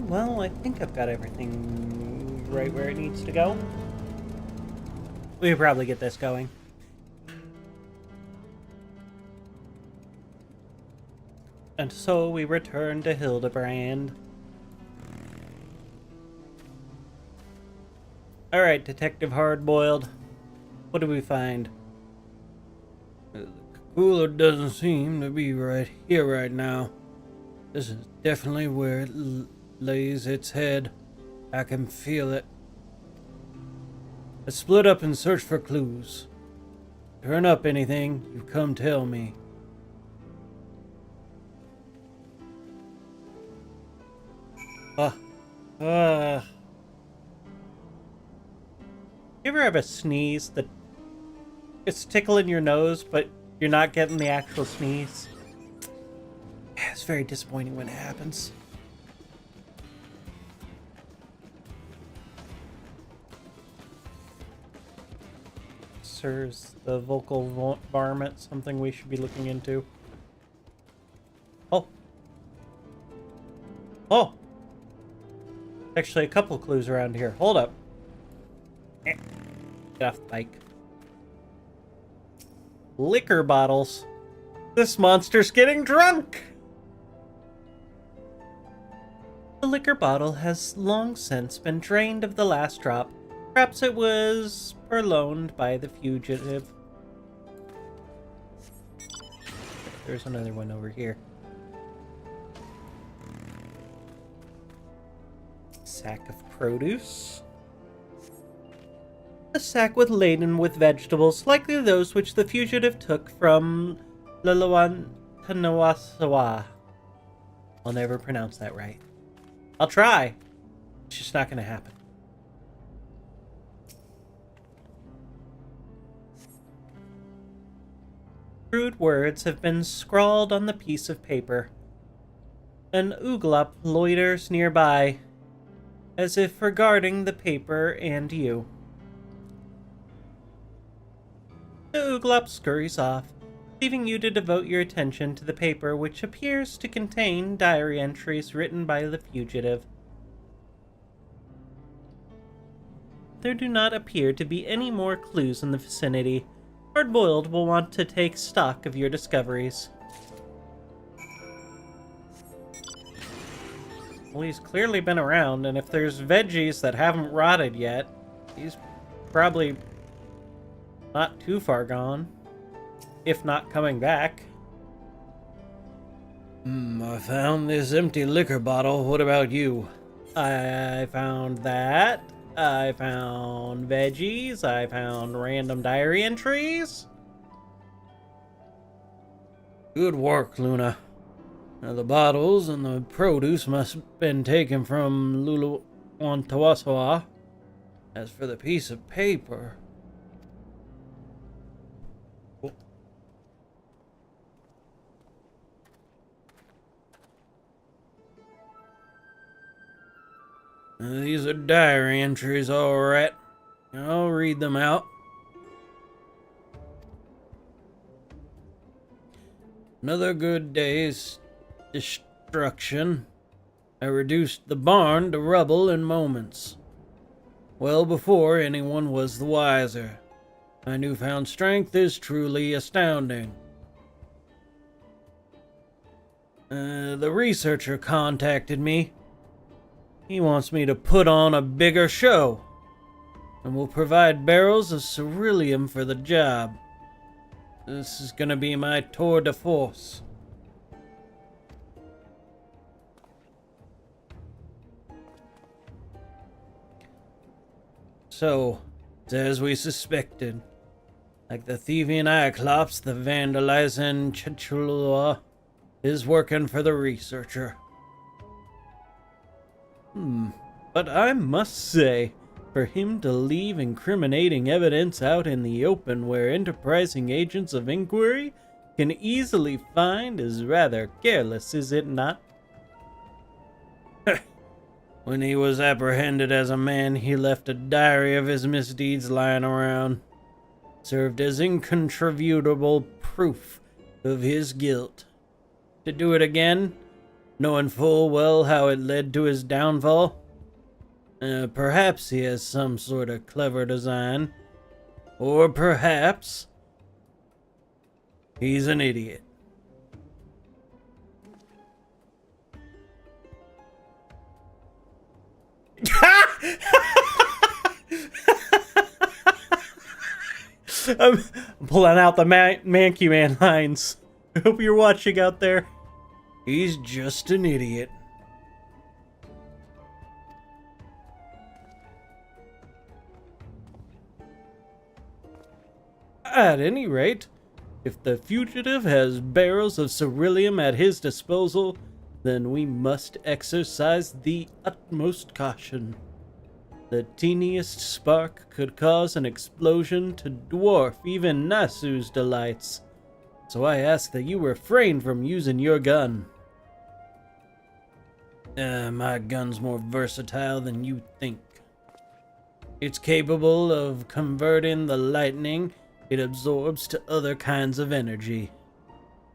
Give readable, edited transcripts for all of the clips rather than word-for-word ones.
Well, I think I've got everything right where it needs to go. We could probably get this going. And so we return to Hildebrand. Alright, Detective Hardboiled. What do we find? The cooler doesn't seem to be right here right now. This is definitely where it lays its head. I can feel it. Let's split up and search for clues. Turn up anything, you come tell me. You ever have a sneeze that it's tickling your nose, but you're not getting the actual sneeze? It's very disappointing when it happens. Sirs, the vocal varmint, something we should be looking into. Oh! Actually, a couple clues around here. Hold up. Get off the bike. Liquor bottles. This monster's getting drunk! The liquor bottle has long since been drained of the last drop. Perhaps it was purloined by the fugitive. There's another one over here. Sack of produce. A sack laden with vegetables, likely those which the fugitive took from Lalawantanawassawa. I'll never pronounce that right. I'll try. It's just not going to happen. Crude words have been scrawled on the piece of paper. An Ooglup loiters nearby, as if regarding the paper and you. The Ooglup scurries off, leaving you to devote your attention to the paper, which appears to contain diary entries written by the fugitive. There do not appear to be any more clues in the vicinity. Hardboiled will want to take stock of your discoveries. Well, he's clearly been around, and if there's veggies that haven't rotted yet, he's probably not too far gone, if not coming back. I found this empty liquor bottle. What about you? I found that. I found veggies. I found random diary entries. Good work, Luna. Now the bottles and the produce must have been taken from Luluwantawasawa. As for the piece of paper... These are diary entries, all right. I'll read them out. Another good day's destruction. I reduced the barn to rubble in moments. Well before anyone was the wiser. My newfound strength is truly astounding. The researcher contacted me. He wants me to put on a bigger show, and will provide barrels of ceruleum for the job. This is gonna be my tour de force. So, it's as we suspected. Like the Thievian Cyclops, the vandalizing Chichulua is working for the researcher. But I must say, for him to leave incriminating evidence out in the open where enterprising agents of inquiry can easily find is rather careless, is it not? When he was apprehended as a man, he left a diary of his misdeeds lying around. Served as incontrovertible proof of his guilt. To do it again, knowing full well how it led to his downfall? Perhaps he has some sort of clever design. Or perhaps he's an idiot. I'm pulling out the Mankey Man lines. I hope you're watching out there. He's just an idiot. At any rate, if the fugitive has barrels of ceruleum at his disposal, then we must exercise the utmost caution. The teeniest spark could cause an explosion to dwarf even Nasu's delights, so I ask that you refrain from using your gun. My gun's more versatile than you think. It's capable of converting the lightning it absorbs to other kinds of energy.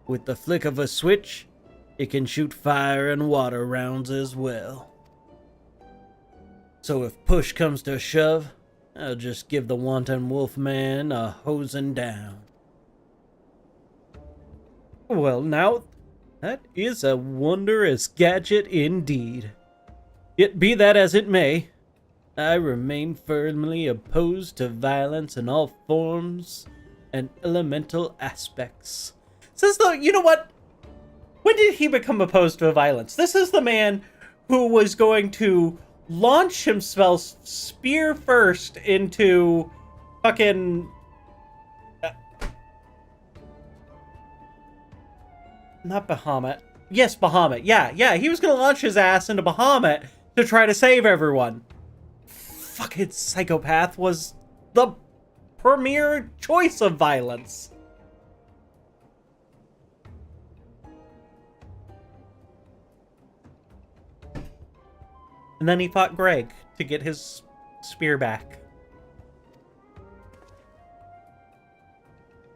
With the flick of a switch, it can shoot fire and water rounds as well. So if push comes to shove, I'll just give the wanton wolfman a hosing down. Well, now, that is a wondrous gadget indeed. Yet be that as it may, I remain firmly opposed to violence in all forms and elemental aspects. Says though, you know what? When did he become opposed to violence? This is the man who was going to launch himself spear first into fucking... not Bahamut. Yes, Bahamut. Yeah, he was going to launch his ass into Bahamut to try to save everyone. Fucking psychopath was the premier choice of violence. And then he fought Greg to get his spear back.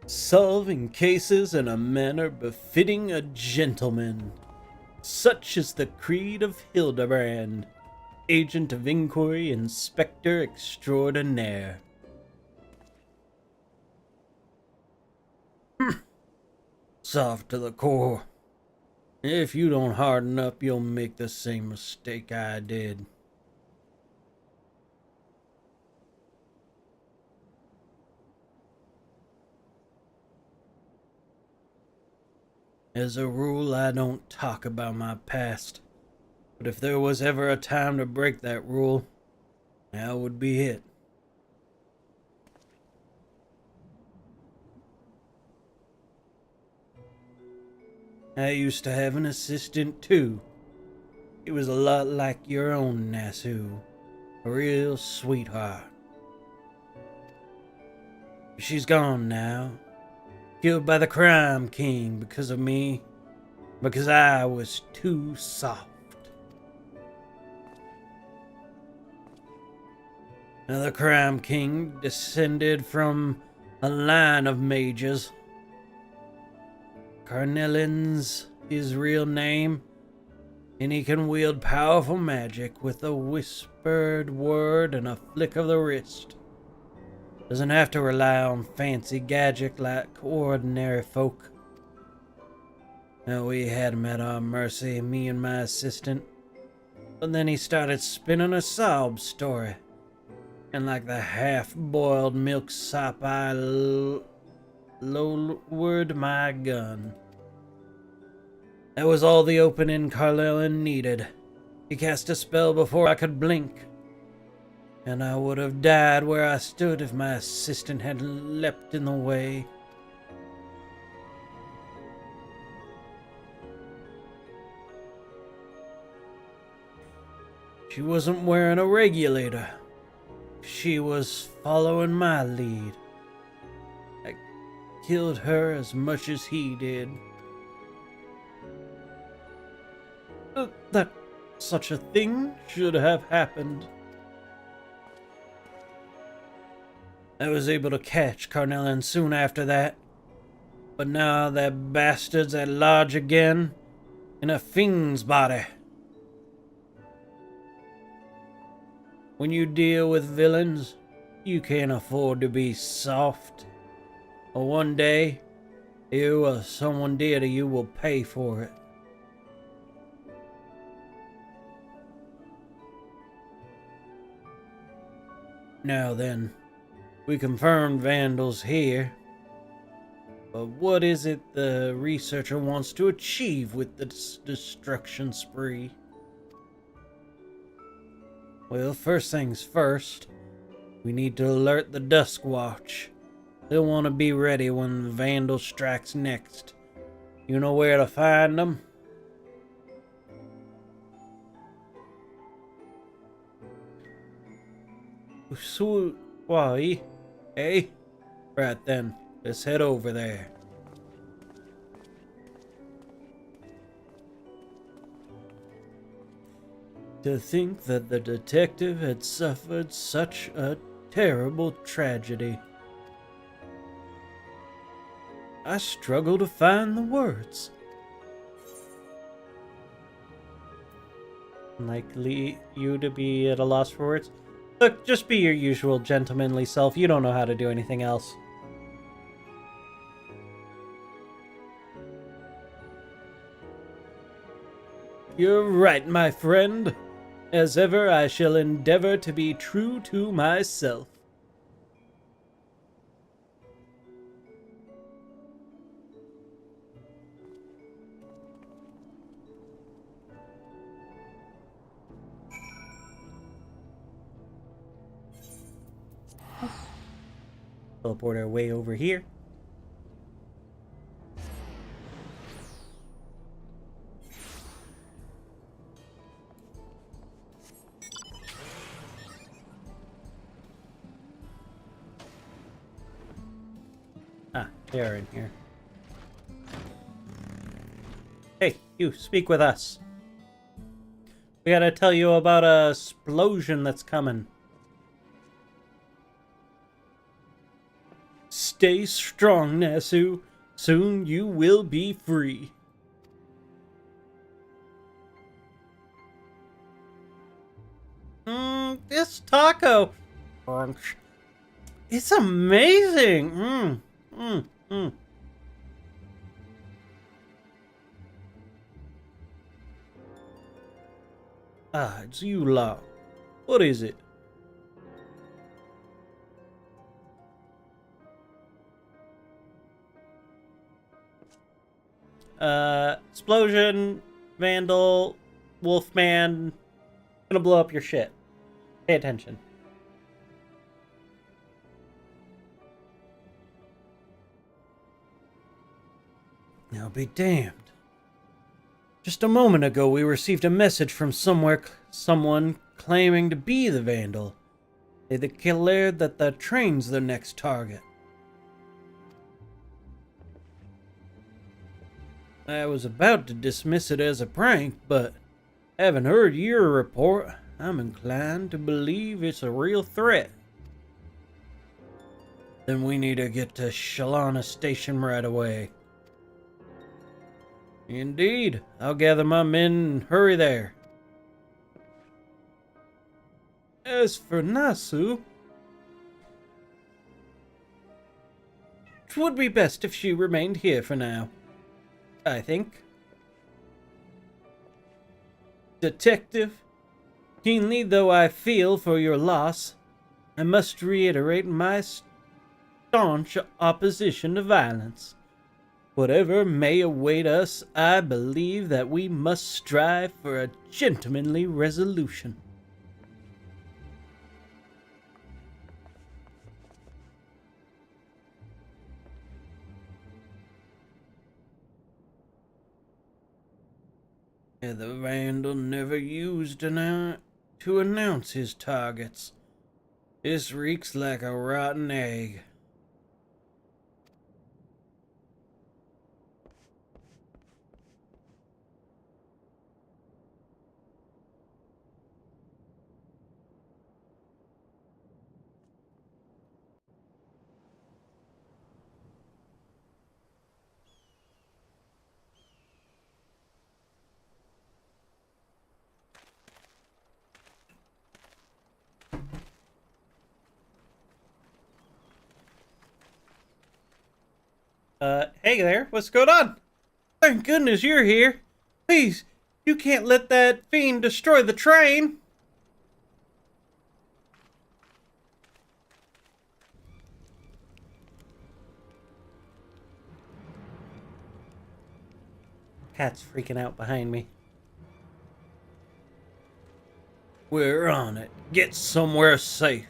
Solving cases in a manner befitting a gentleman. Such is the creed of Hildebrand, agent of inquiry, inspector extraordinaire. Soft to the core. If you don't harden up, you'll make the same mistake I did. As a rule, I don't talk about my past. But if there was ever a time to break that rule, now would be it. I used to have an assistant too. He was a lot like your own Nasu. A real sweetheart. She's gone now. Killed by the crime king because of me. Because I was too soft. Now the crime king descended from a line of mages. Carnellin's his real name, and he can wield powerful magic with a whispered word and a flick of the wrist. Doesn't have to rely on fancy gadget like ordinary folk. Now we had him at our mercy, me and my assistant, but then he started spinning a sob story, and like the half-boiled milksop I lowered my gun. That was all the opening Carlellin needed. He cast a spell before I could blink, and I would have died where I stood if my assistant had leapt in the way. She wasn't wearing a regulator. She was following my lead. I killed her as much as he did. such a thing should have happened. I was able to catch Carnelian soon after that, but now that bastard's at large again in a fiend's body. When you deal with villains, you can't afford to be soft, or one day, you or someone dear to you will pay for it. Now then, we confirmed Vandal's here, but what is it the researcher wants to achieve with this destruction spree? Well, first things first, we need to alert the Dusk Watch. They'll want to be ready when Vandal strikes next. You know where to find them? So, why? Hey? Right then, let's head over there. To think that the detective had suffered such a terrible tragedy. I struggle to find the words. Likely you to be at a loss for words? Look, just be your usual gentlemanly self. You don't know how to do anything else. You're right, my friend. As ever, I shall endeavor to be true to myself. Teleport our way over here. Ah, they are in here. Hey, you, speak with us. We gotta tell you about a explosion that's coming. Stay strong, Nasu. Soon you will be free. This taco. It's amazing. Ah, it's you lot. What is it? Explosion, Vandal, Wolfman, gonna blow up your shit. Pay attention. Now be damned. Just a moment ago, we received a message from someone claiming to be the Vandal. They declared that the train's the next target. I was about to dismiss it as a prank, but having heard your report, I'm inclined to believe it's a real threat. Then we need to get to Shalana Station right away. Indeed, I'll gather my men and hurry there. As for Nasu, it would be best if she remained here for now, I think. Detective, keenly though I feel for your loss, I must reiterate my staunch opposition to violence. Whatever may await us, I believe that we must strive for a gentlemanly resolution. The Vandal never used to announce his targets. This reeks like a rotten egg. Hey there, what's going on? Thank goodness you're here. Please, you can't let that fiend destroy the train. Cat's freaking out behind me. We're on it. Get somewhere safe.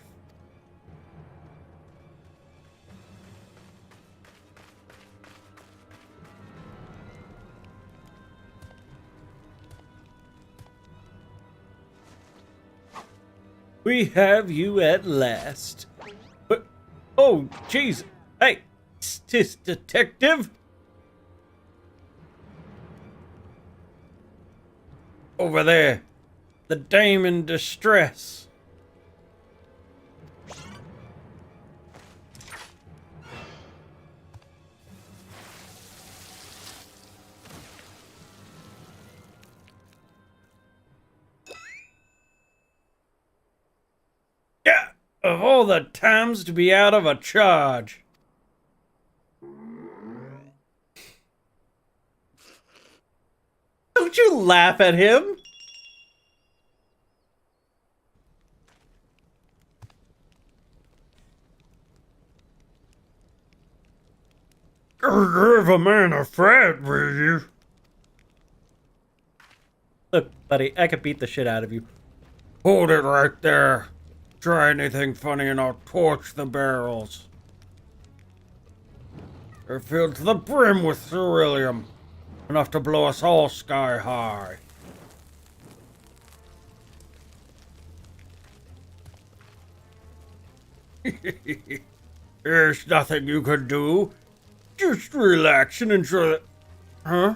We have you at last. But, oh, jeez. Hey, tis detective. Over there. The dame in distress. Yeah, of all the times to be out of a charge. Don't you laugh at him? Give a man a fright, will you? Look, buddy, I could beat the shit out of you. Hold it right there. Try anything funny and I'll torch the barrels. They're filled to the brim with beryllium. Enough to blow us all sky high. There's nothing you can do. Just relax and enjoy it. Huh?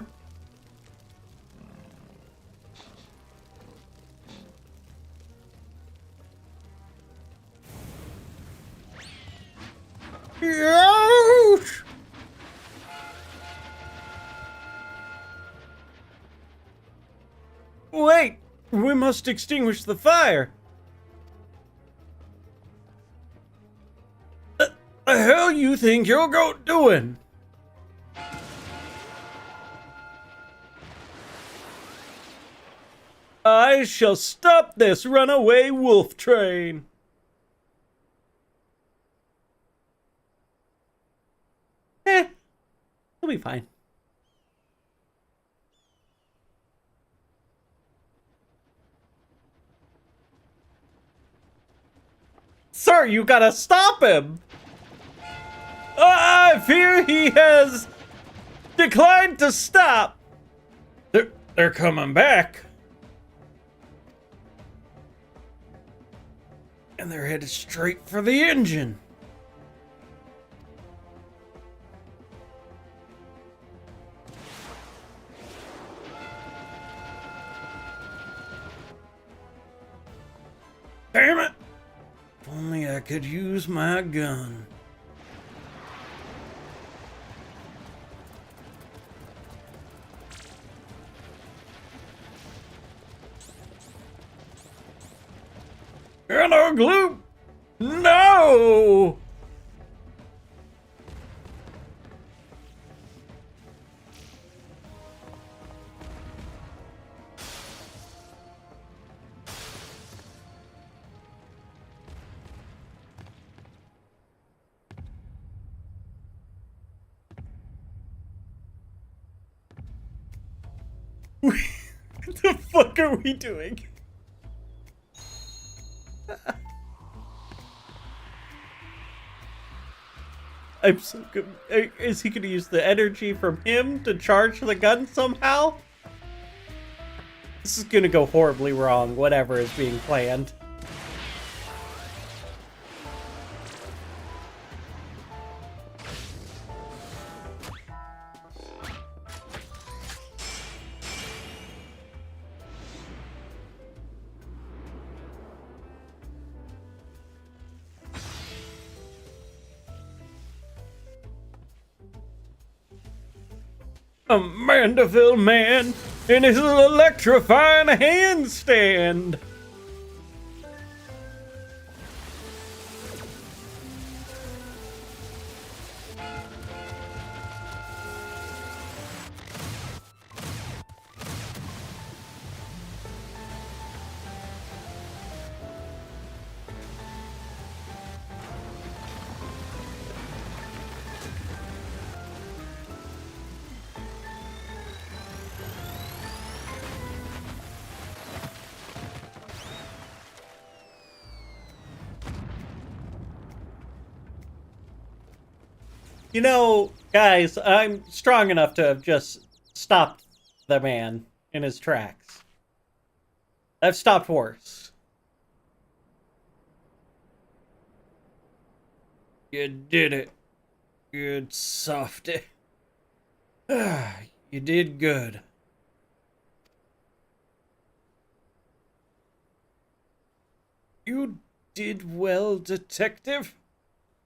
Ouch! Wait! We must extinguish the fire! The hell you think you're doing? I shall stop this runaway wolf train! It'll be fine. Sir, you gotta stop him! I fear he has declined to stop. They're coming back. And they're headed straight for the engine. Damn it! If only I could use my gun. Hello, Gloop! No! What the fuck are we doing? I'm so good. Is he gonna use the energy from him to charge the gun somehow? This is gonna go horribly wrong, whatever is being planned. A Mandeville man in his electrifying handstand. You know, guys, I'm strong enough to have just stopped the man in his tracks. I've stopped worse. You did it. Good softy. You did good. You did well, detective.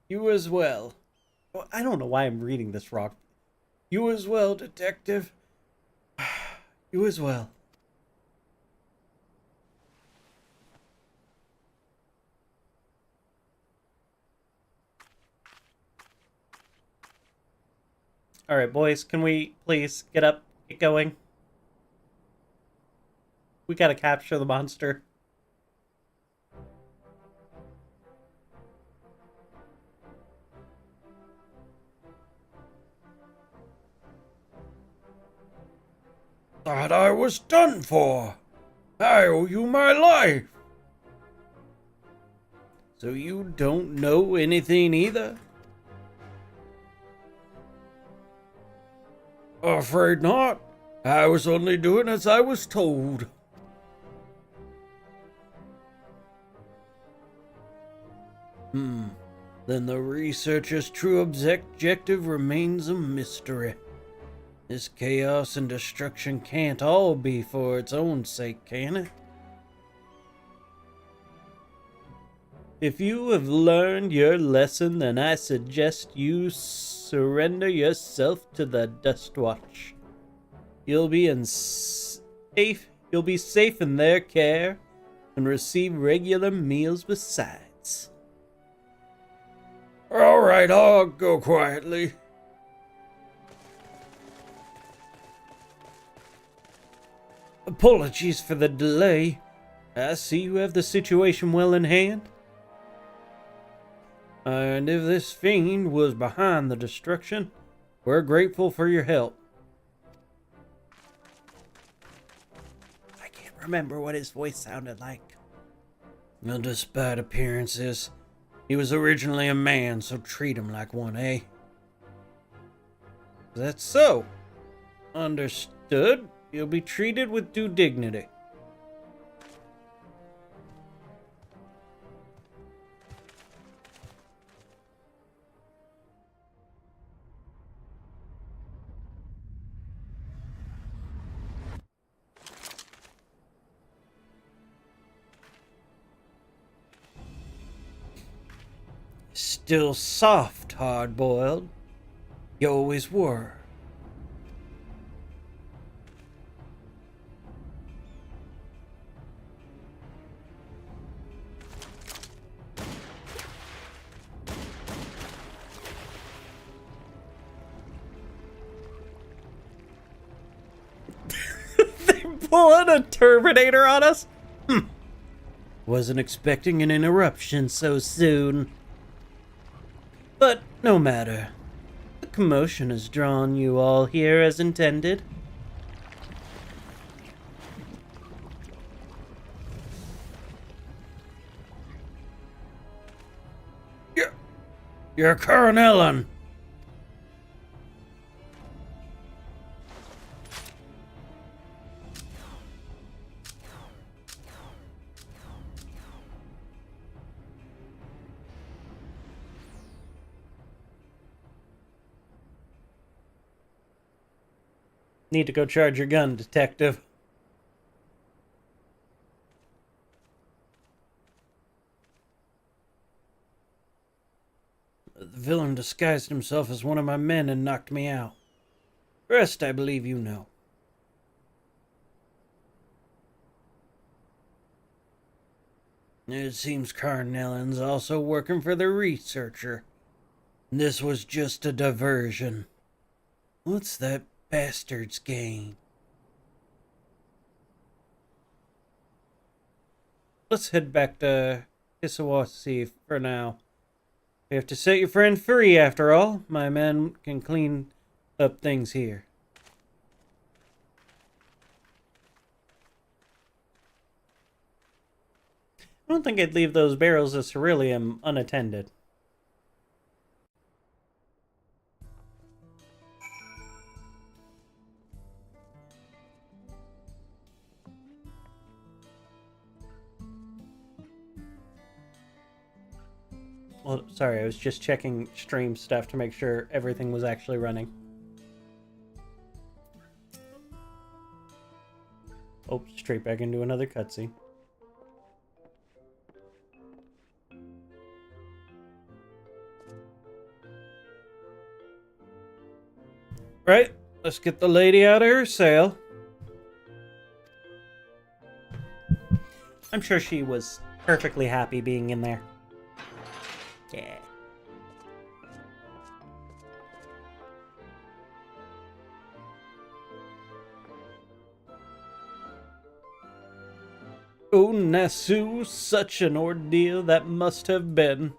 You as well. Well, I don't know why I'm reading this wrong. You as well, detective. You as well. All right, boys, can we please get up, get going? We gotta capture the monster. Thought I was done for. I owe you my life. So you don't know anything either? Afraid not. I was only doing as I was told. Then the researcher's true objective remains a mystery. This chaos and destruction can't all be for its own sake, can it? If you have learned your lesson, then I suggest you surrender yourself to the Dust Watch. You'll be safe in their care and receive regular meals besides. All right, I'll go quietly. Apologies for the delay. I see you have the situation well in hand. And if this fiend was behind the destruction, we're grateful for your help. I can't remember what his voice sounded like. Well, despite appearances, he was originally a man, so treat him like one, eh? That's so. Understood. You'll be treated with due dignity. Still soft, hard-boiled. You always were. They pulling a Terminator on us? Wasn't expecting an interruption so soon. But no matter. The commotion has drawn you all here as intended. You're Colonelin. Need to go charge your gun, detective. The villain disguised himself as one of my men and knocked me out. The rest I believe you know. It seems Carnellan's also working for the researcher. This was just a diversion. What's that bastard's game? Let's head back to Hisawasi for now. We have to set your friend free after all. My men can clean up things here. I don't think I'd leave those barrels of ceruleum unattended. Well, sorry, I was just checking stream stuff to make sure everything was actually running. Oh, straight back into another cutscene. Right, let's get the lady out of her cell. I'm sure she was perfectly happy being in there. Yeah. Oh, Nasu, such an ordeal that must have been.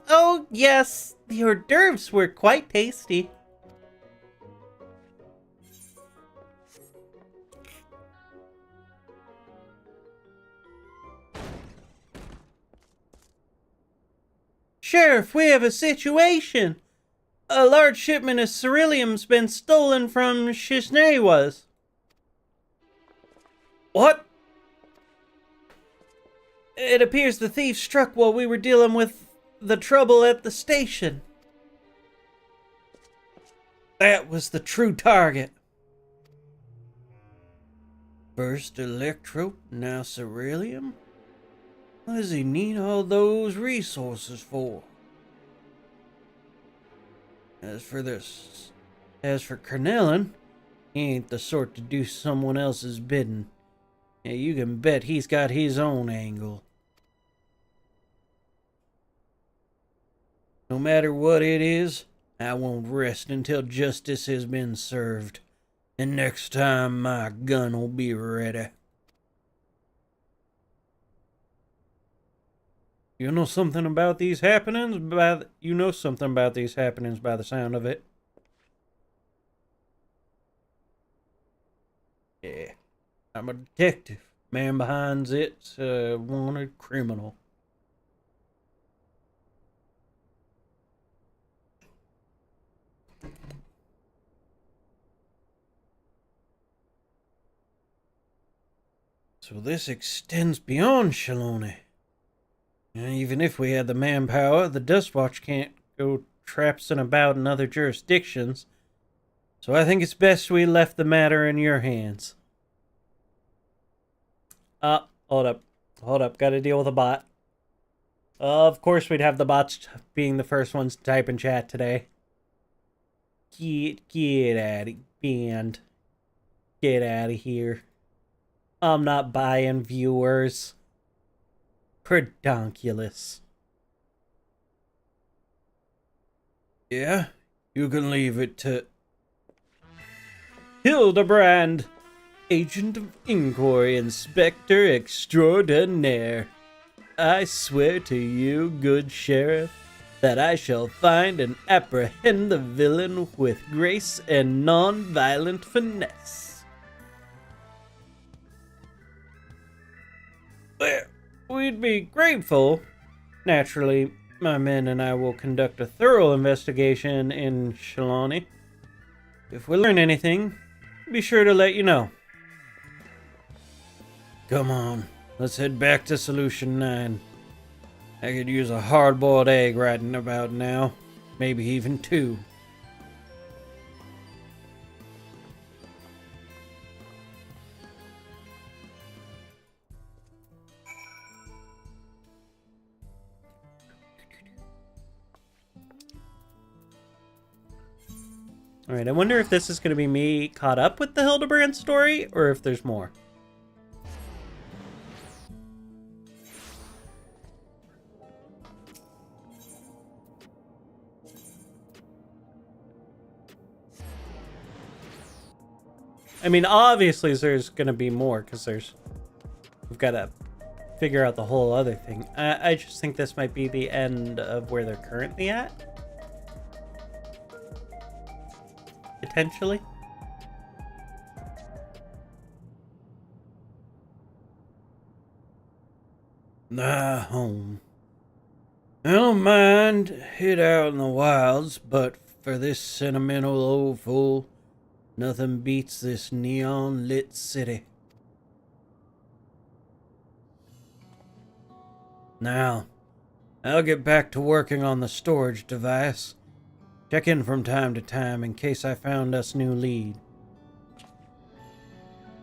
Oh, yes, the hors d'oeuvres were quite tasty. Sheriff, we have a situation. A large shipment of ceruleum's been stolen from Shishneiwas. What? It appears the thief struck while we were dealing with the trouble at the station. That was the true target. First electro, now ceruleum? What does he need all those resources for? As for Cornellin, he ain't the sort to do someone else's bidding. Yeah, you can bet he's got his own angle. No matter what it is, I won't rest until justice has been served. And next time my gun'll be ready. You know something about these happenings? You know something about these happenings by the sound of it. Yeah. I'm a detective. Man behind it's a wanted criminal. So this extends beyond Shaloni. Even if we had the manpower, the Dustwatch can't go traipsing about in other jurisdictions. So I think it's best we left the matter in your hands. Hold up. Gotta deal with a bot. Of course we'd have the bots being the first ones to type in chat today. Get out of band. Get out of here. I'm not buying viewers. Predonculous. Yeah, you can leave it to Hildebrand, Agent of Inquiry, Inspector Extraordinaire. I swear to you, good sheriff, that I shall find and apprehend the villain with grace and non-violent finesse. Well, we'd be grateful. Naturally, my men and I will conduct a thorough investigation in Shaloni. If we learn anything, be sure to let you know. Come on, let's head back to Solution 9. I could use a hard-boiled egg right about now. Maybe even 2. Alright, I wonder if this is going to be me caught up with the Hildebrand story, or if there's more. I mean, obviously there's going to be more, because we've got to figure out the whole other thing. I just think this might be the end of where they're currently at. Potentially. Home. I don't mind hid out in the wilds, but for this sentimental old fool, nothing beats this neon-lit city. Now, I'll get back to working on the storage device. Check in from time to time in case I found us new lead.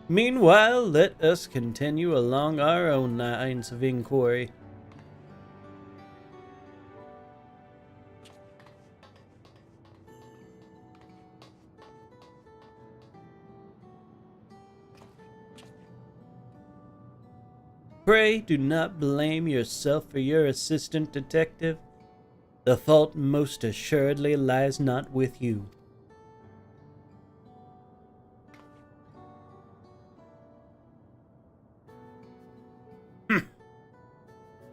Meanwhile, let us continue along our own lines of inquiry. Pray do not blame yourself for your assistant detective. The fault most assuredly lies not with you.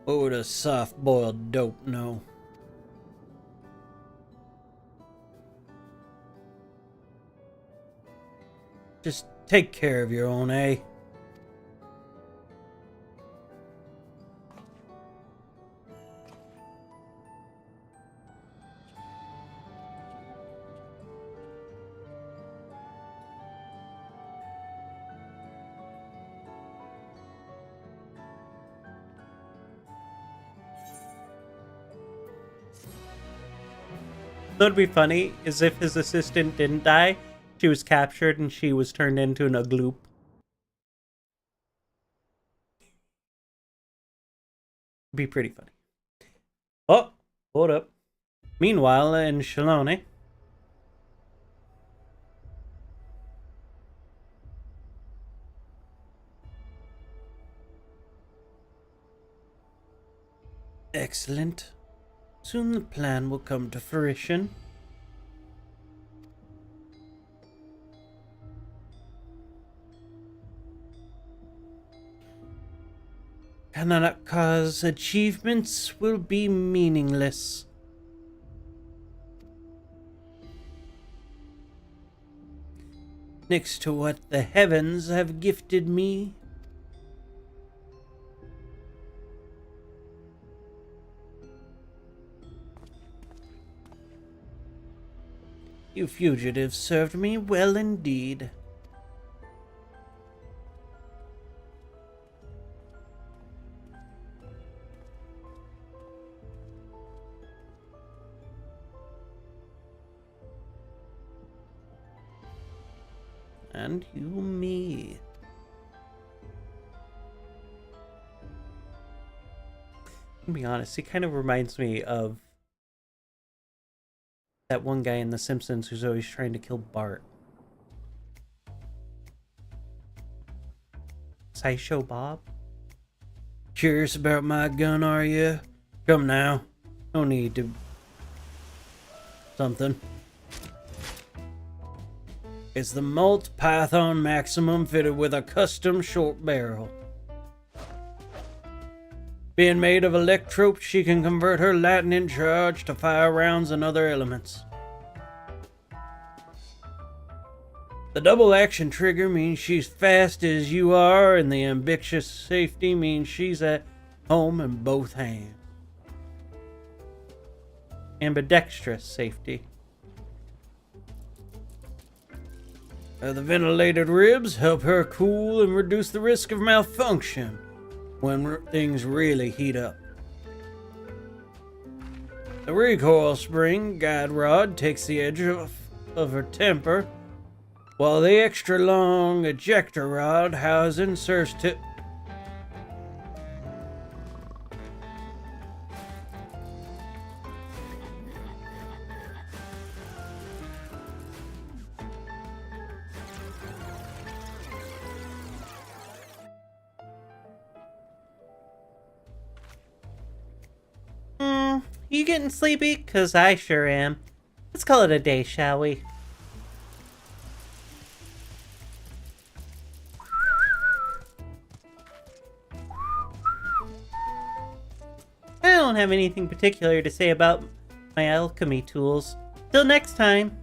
What would a soft-boiled dope know? Just take care of your own, eh? What'd be funny is if his assistant didn't die, she was captured and she was turned into an ugloop. Be pretty funny. Oh, hold up. Meanwhile, in Shalone. Excellent. Soon the plan will come to fruition. Kananaka's achievements will be meaningless. Next to what the heavens have gifted me. You fugitives served me well indeed. And you me. To be honest, he kind of reminds me of that one guy in The Simpsons who's always trying to kill Bart. Sideshow Bob? Curious about my gun, are you? Come now. No need to... something. It's the Molt Python Maximum fitted with a custom short barrel. Being made of electrope, she can convert her lightning charge to fire rounds and other elements. The double action trigger means she's fast as you are, and the ambitious safety means she's at home in both hands. Ambidextrous safety. The ventilated ribs help her cool and reduce the risk of malfunction when things really heat up. The recoil spring guide rod takes the edge off of her temper, while the extra long ejector rod housing serves to... You getting sleepy? 'Cause I sure am. Let's call it a day, shall we? I don't have anything particular to say about my alchemy tools. Till next time.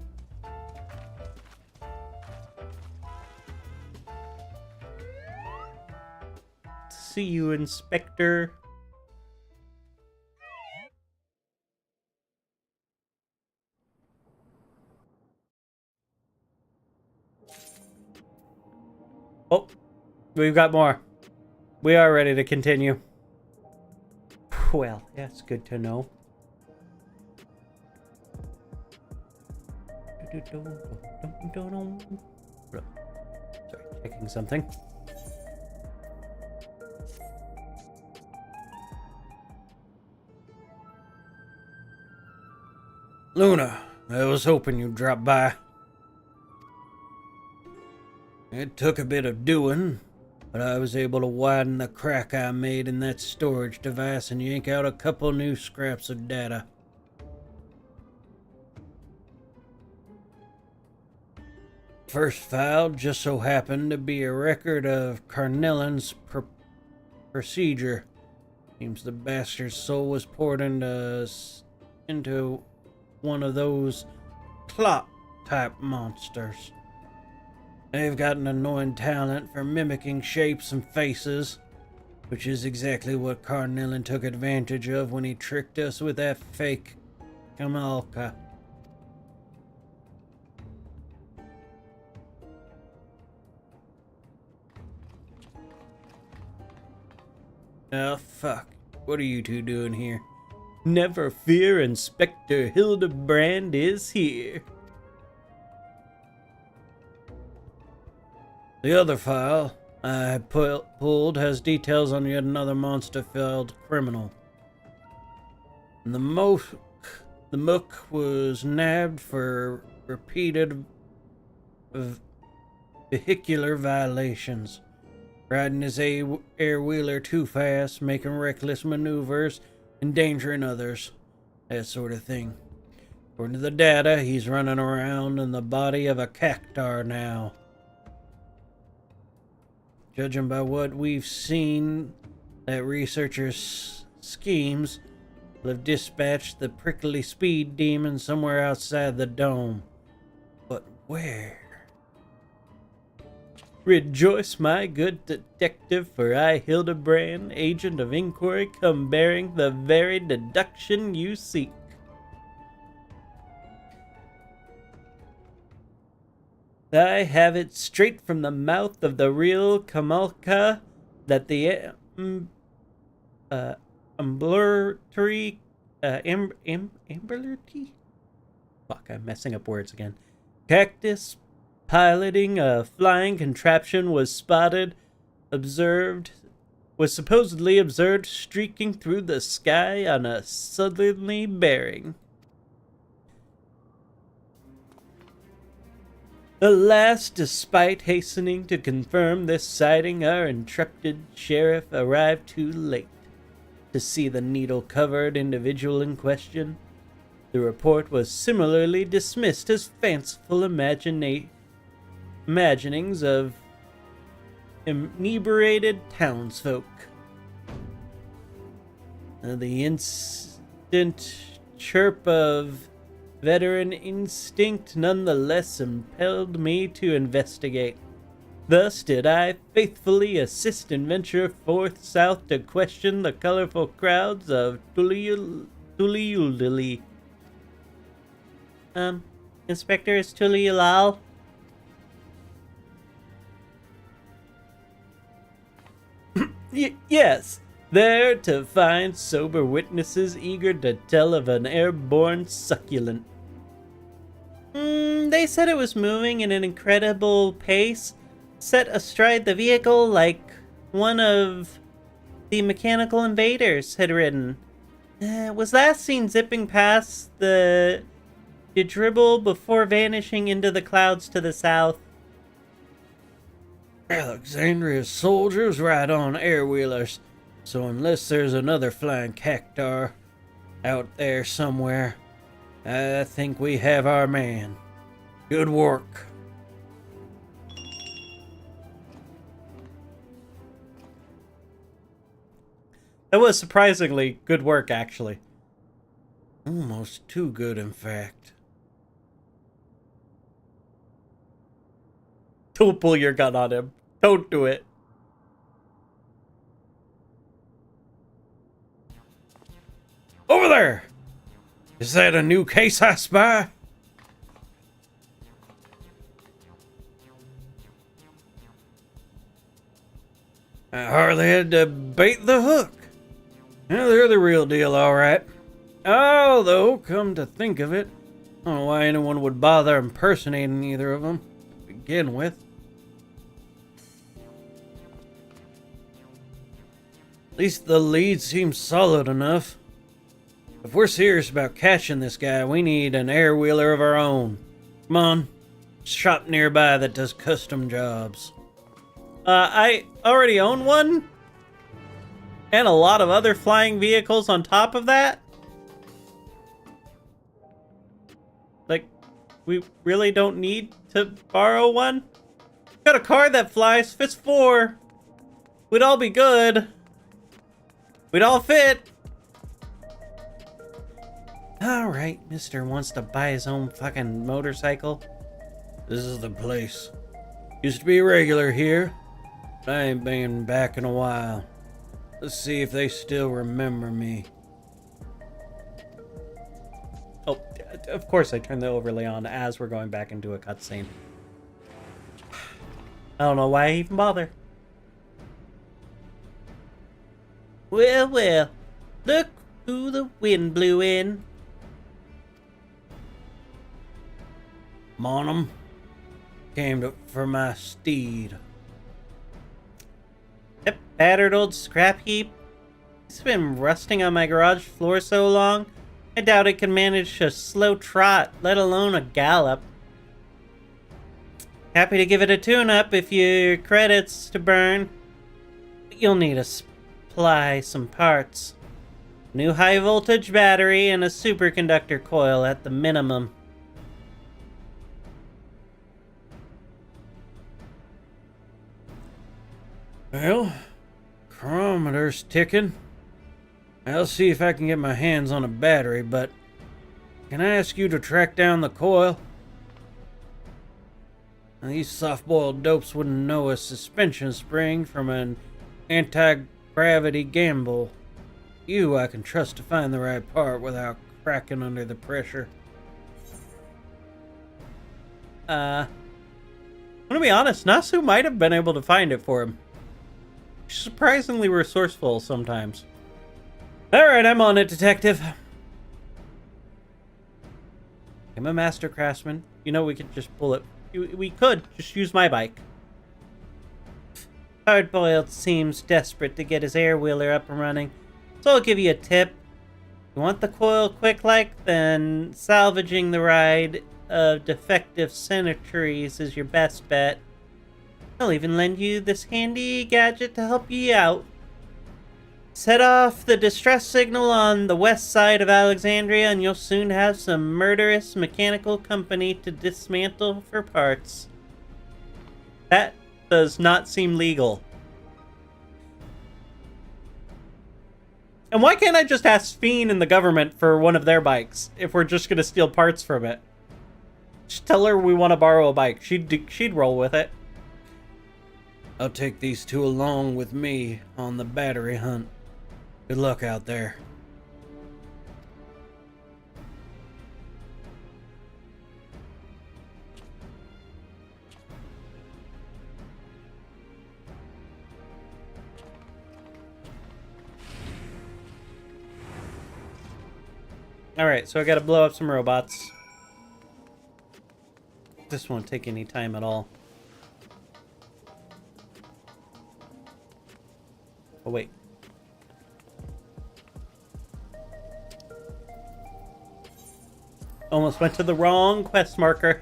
See you, Inspector. Oh, we've got more. We are ready to continue. Well, that's good to know. Sorry, checking something. Luna, I was hoping you'd drop by. It took a bit of doing, but I was able to widen the crack I made in that storage device and yank out a couple new scraps of data. First file just so happened to be a record of Carnellan's procedure. Seems the bastard's soul was poured into one of those clock-type monsters. They've got an annoying talent for mimicking shapes and faces, which is exactly what Carnellan took advantage of when he tricked us with that fake Kamalka. Oh, fuck. What are you two doing here? Never fear, Inspector Hildebrand is here. The other file I pulled has details on yet another monster-filled criminal. The mook was nabbed for repeated vehicular violations. Riding his air-wheeler too fast, making reckless maneuvers, endangering others, that sort of thing. According to the data, he's running around in the body of a cactar now. Judging by what we've seen, that researcher's schemes will have dispatched the prickly speed demon somewhere outside the dome. But where? Rejoice, my good detective, for I, Hildebrand, agent of inquiry, come bearing the very deduction you seek. I have it straight from the mouth of the real Kamalka that the ambulatory ambulatory? Fuck, I'm messing up words again. Cactus piloting a flying contraption was supposedly observed streaking through the sky on a southerly bearing. Alas, despite hastening to confirm this sighting, our intrepid sheriff arrived too late to see the needle-covered individual in question. The report was similarly dismissed as fanciful imaginings of inebriated townsfolk. The instant chirp of veteran instinct nonetheless impelled me to investigate. Thus did I faithfully assist and venture forth south to question the colorful crowds of Tuliuldili. Inspector, is Tuliulal? Yes, there to find sober witnesses eager to tell of an airborne succulent. They said it was moving at an incredible pace, set astride the vehicle like one of the mechanical invaders had ridden. Was last seen zipping past the dirigible before vanishing into the clouds to the south. Alexandria's soldiers ride on air-wheelers, so unless there's another flying cactar out there somewhere, I think we have our man. Good work. That was surprisingly good work, actually. Almost too good, in fact. Don't pull your gun on him. Don't do it. Over there! Is that a new case I spy? I hardly had to bait the hook. Yeah, they're the real deal, all right. Although, come to think of it, I don't know why anyone would bother impersonating either of them to begin with. At least the lead seems solid enough. If we're serious about catching this guy, we need an air wheeler of our own. Come on, shop nearby that does custom jobs. I already own one. And a lot of other flying vehicles on top of that. Like, we really don't need to borrow one? Got a car that flies, fits 4. We'd all be good. We'd all fit. Alright, Mister wants to buy his own fucking motorcycle. This is the place. Used to be regular here, but I ain't been back in a while. Let's see if they still remember me. Oh, of course I turned the overlay on as we're going back into a cutscene. I don't know why I even bother. Well, well, look who the wind blew in. Mon'em came for my steed. That battered old scrap heap. It's been rusting on my garage floor so long, I doubt it can manage a slow trot, let alone a gallop. Happy to give it a tune-up if your credits to burn. But you'll need to supply some parts. New high-voltage battery and a superconductor coil at the minimum. Well, chronometer's ticking. I'll see if I can get my hands on a battery, but can I ask you to track down the coil? Now, these soft-boiled dopes wouldn't know a suspension spring from an anti-gravity gamble. You I can trust to find the right part without cracking under the pressure. I'm gonna be honest, Nasu might have been able to find it for him. She's surprisingly resourceful sometimes. Alright, I'm on it, detective. I'm a master craftsman. You know, we could just pull it. We could just use my bike. Hardboiled seems desperate to get his air wheeler up and running, so I'll give you a tip. You want the coil quick like, then salvaging the ride of defective centuries is your best bet. I'll even lend you this handy gadget to help you out. Set off the distress signal on the west side of Alexandria and you'll soon have some murderous mechanical company to dismantle for parts. That does not seem legal. And why can't I just ask Fiend and the government for one of their bikes if we're just going to steal parts from it? Just tell her we want to borrow a bike. She'd roll with it. I'll take these two along with me on the battery hunt. Good luck out there. Alright, so I gotta blow up some robots. This won't take any time at all. Oh, wait. Almost went to the wrong quest marker.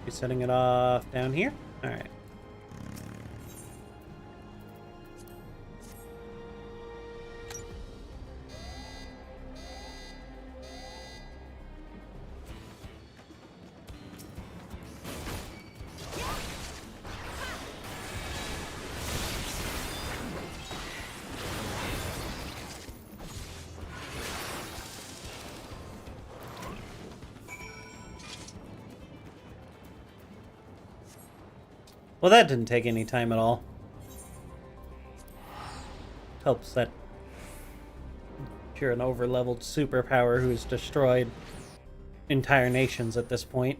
Be setting it off down here. All right. Well, that didn't take any time at all. Helps that you're an overleveled superpower who's destroyed entire nations at this point.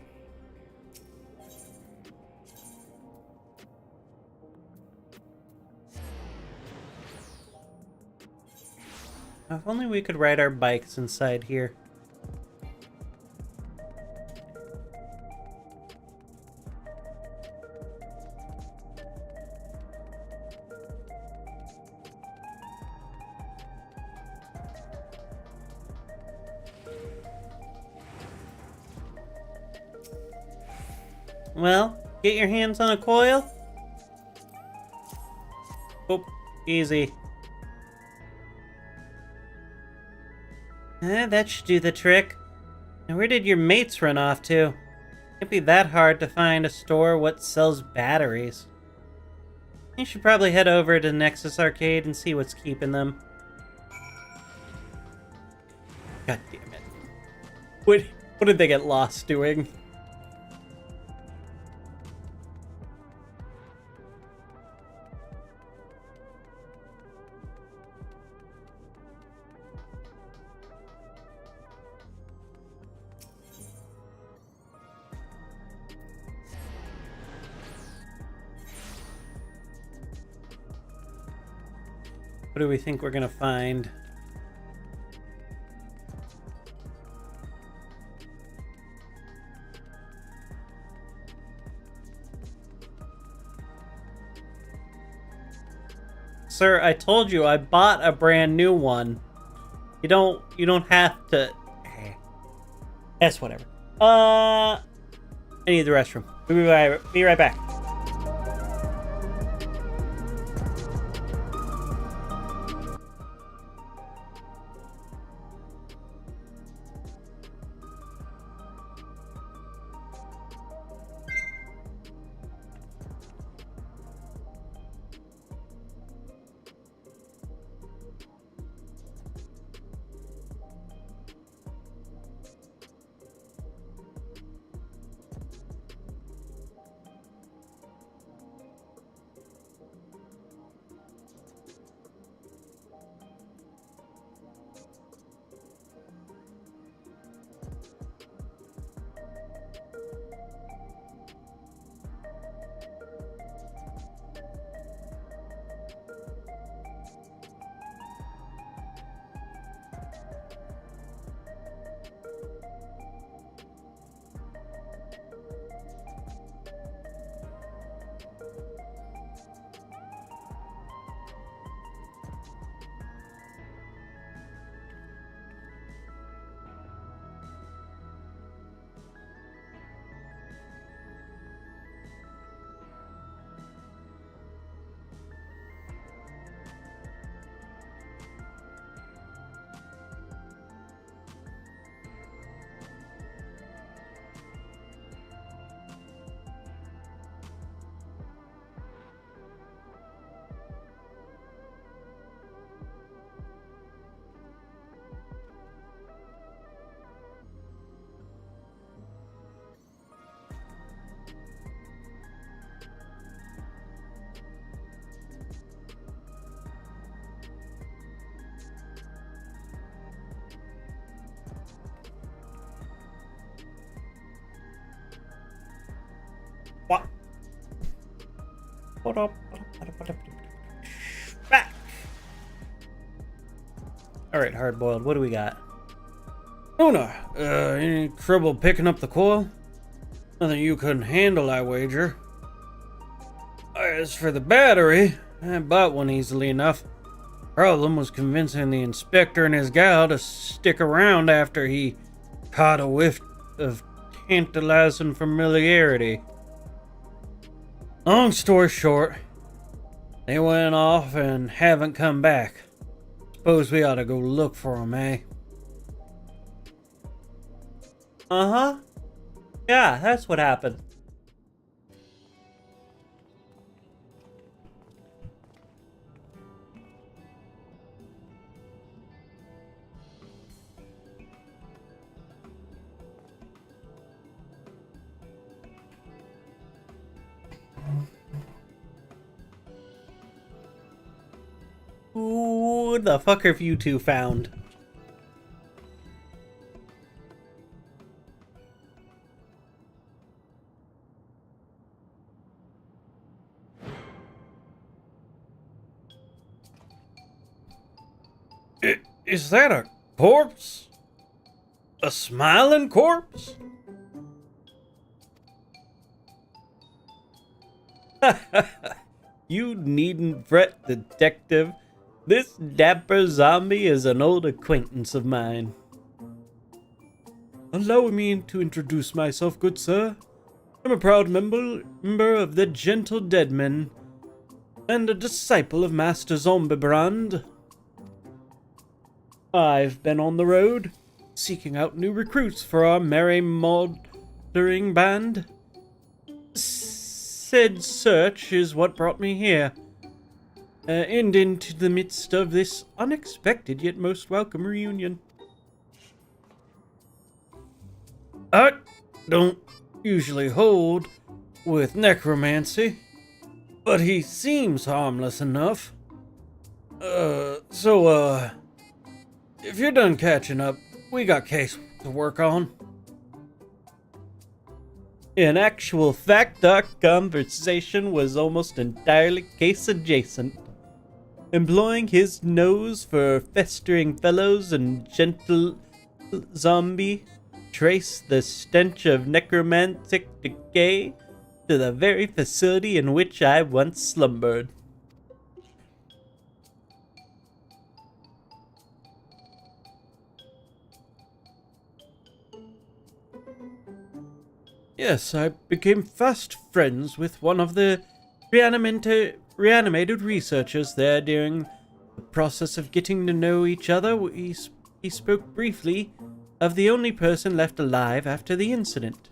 If only we could ride our bikes inside here. Well, get your hands on a coil. Oh, easy. That should do the trick. Now, where did your mates run off to? Can't be that hard to find a store what sells batteries. You should probably head over to Nexus Arcade and see what's keeping them. God damn it. What did they get lost doing? What do we think we're gonna find? Sir, I told you I bought a brand new one. You don't have to. That's whatever. I need the restroom. Be right back. What? Back. All right, hard-boiled. What do we got? Una, any trouble picking up the coil? Nothing you couldn't handle, I wager. As for the battery, I bought one easily enough. Problem was convincing the inspector and his gal to stick around after he caught a whiff of tantalizing familiarity. Long story short, they went off and haven't come back. Suppose we ought to go look for them, eh? Uh-huh. Yeah, that's what happened. Who the fuck have you two found? Is that a corpse? A smiling corpse? You needn't fret, detective. This dapper zombie is an old acquaintance of mine. Allow me to introduce myself, good sir. I'm a proud member of the Gentle Deadmen, and a disciple of Master Hildebrand. I've been on the road, seeking out new recruits for our merry mouldering band. Said search is what brought me here, and into the midst of this unexpected yet most welcome reunion. I don't usually hold with necromancy, but he seems harmless enough. If you're done catching up, we got case to work on. In actual fact, our conversation was almost entirely case adjacent. Employing his nose for festering fellows and gentle zombie traced the stench of necromantic decay to the very facility in which I once slumbered. Yes, I became fast friends with one of the reanimated researchers there during the process of getting to know each other. He spoke briefly of the only person left alive after the incident.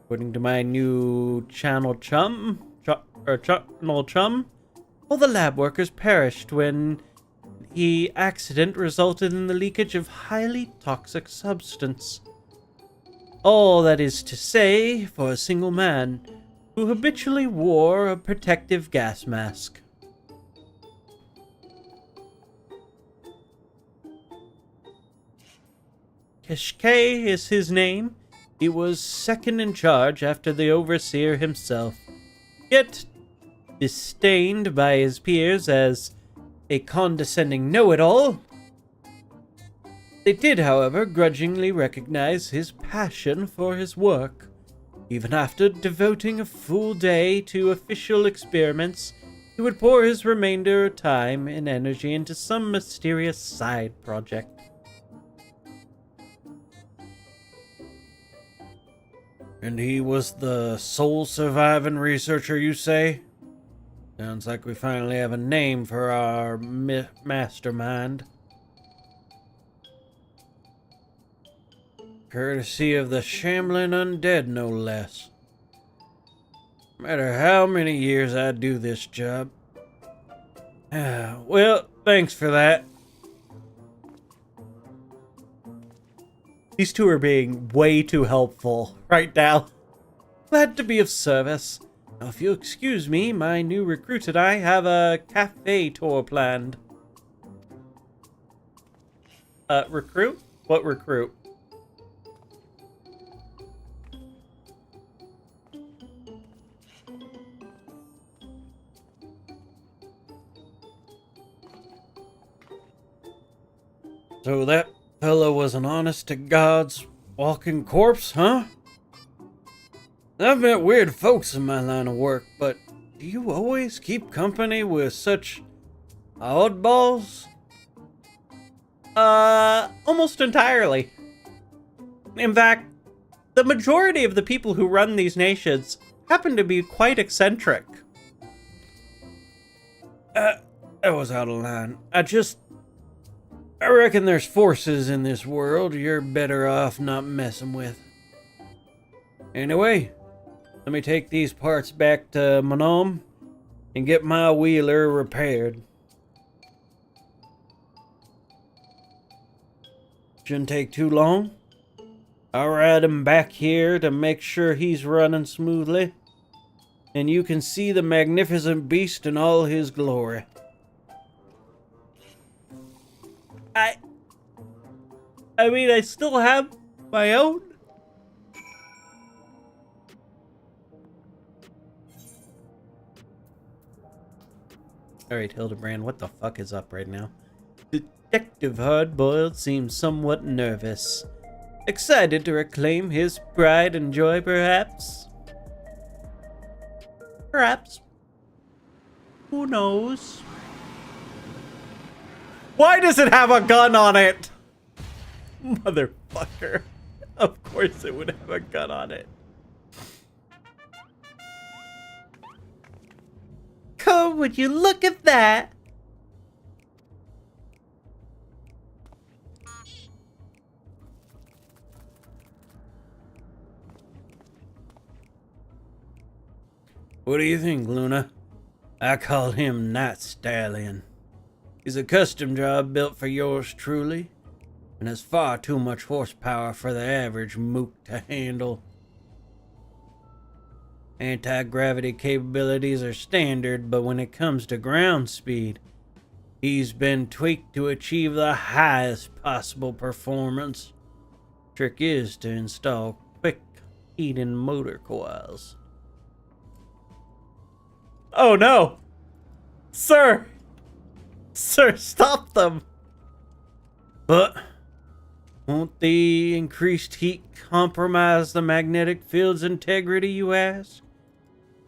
According to my new channel chum, all the lab workers perished when the accident resulted in the leakage of highly toxic substance. All that is to say for a single man who habitually wore a protective gas mask. Keshke is his name. He was second in charge after the overseer himself, yet disdained by his peers as a condescending know-it-all. They did, however, grudgingly recognize his passion for his work. Even after devoting a full day to official experiments, he would pour his remainder of time and energy into some mysterious side project. And he was the sole surviving researcher, you say? Sounds like we finally have a name for our mastermind. Courtesy of the shambling undead, no less. No matter how many years I do this job. Well, thanks for that. These two are being way too helpful right now. Glad to be of service. Now, if you'll excuse me, my new recruit and I have a cafe tour planned. Recruit? What recruit? So that fellow was an honest-to-God's walking corpse, huh? I've met weird folks in my line of work, but do you always keep company with such oddballs? Almost entirely. In fact, the majority of the people who run these nations happen to be quite eccentric. That was out of line. I reckon there's forces in this world you're better off not messing with. Anyway, let me take these parts back to Monom and get my wheeler repaired. Shouldn't take too long. I'll ride him back here to make sure he's running smoothly, and you can see the magnificent beast in all his glory. I mean, I still have my own. Alright, Hildebrand, what the fuck is up right now? Detective Hardboiled seems somewhat nervous. Excited to reclaim his pride and joy, perhaps? Perhaps. Who knows? Why does it have a gun on it? Motherfucker. Of course it would have a gun on it. Oh, would you look at that? What do you think, Luna? I call him Night Stallion. He's a custom job built for yours truly, and has far too much horsepower for the average mook to handle. Anti-gravity capabilities are standard, but when it comes to ground speed, he's been tweaked to achieve the highest possible performance. Trick is to install quick heating motor coils. Oh no! Sir! Sir, stop them! But won't the increased heat compromise the magnetic field's integrity, you ask?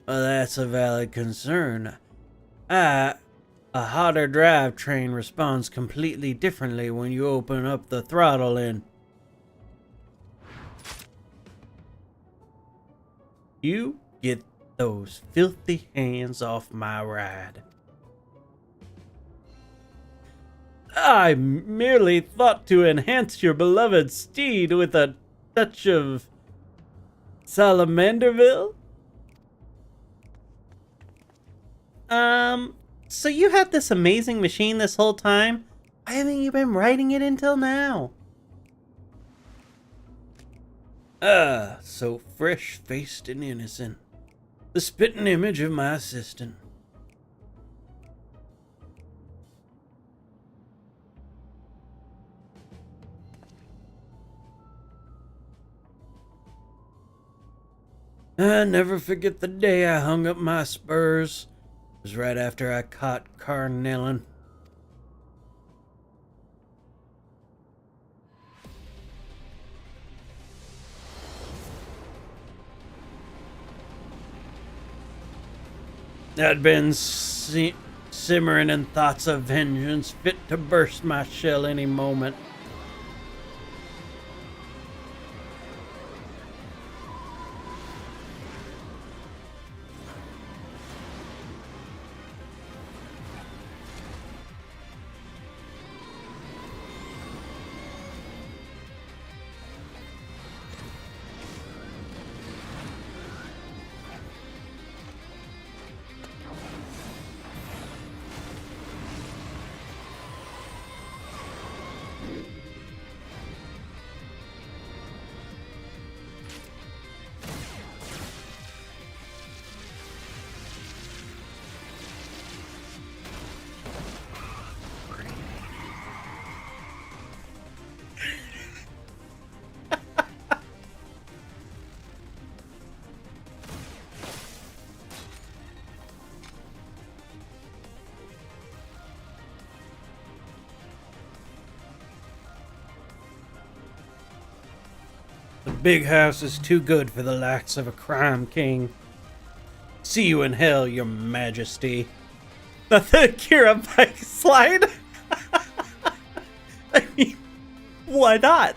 Well, that's a valid concern. A hotter drivetrain responds completely differently when you open up the throttle in. You get those filthy hands off my ride. I merely thought to enhance your beloved steed with a touch of Salamanderville. So you had this amazing machine this whole time? Why haven't you been riding it until now? So fresh-faced and innocent. The spitting image of my assistant. I never forget the day I hung up my spurs. It was right after I caught Carnellin. I'd been simmering in thoughts of vengeance, fit to burst my shell any moment. The big house is too good for the likes of a crime king. See you in hell, your majesty. The Kira bike slide? I mean, why not?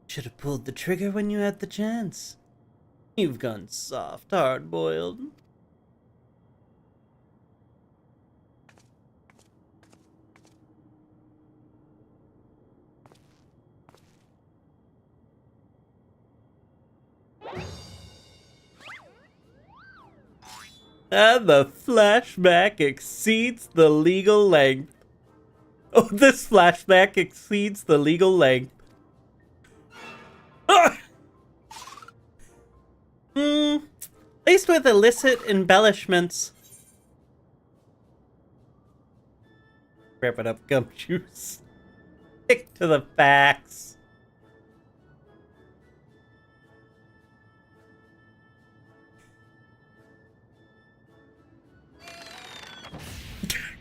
Should have pulled the trigger when you had the chance. You've gone soft, hard-boiled. And the flashback exceeds the legal length. Oh, this flashback exceeds the legal length. Ah! Laced with illicit embellishments. Wrap it up, gumshoes. Stick to the facts.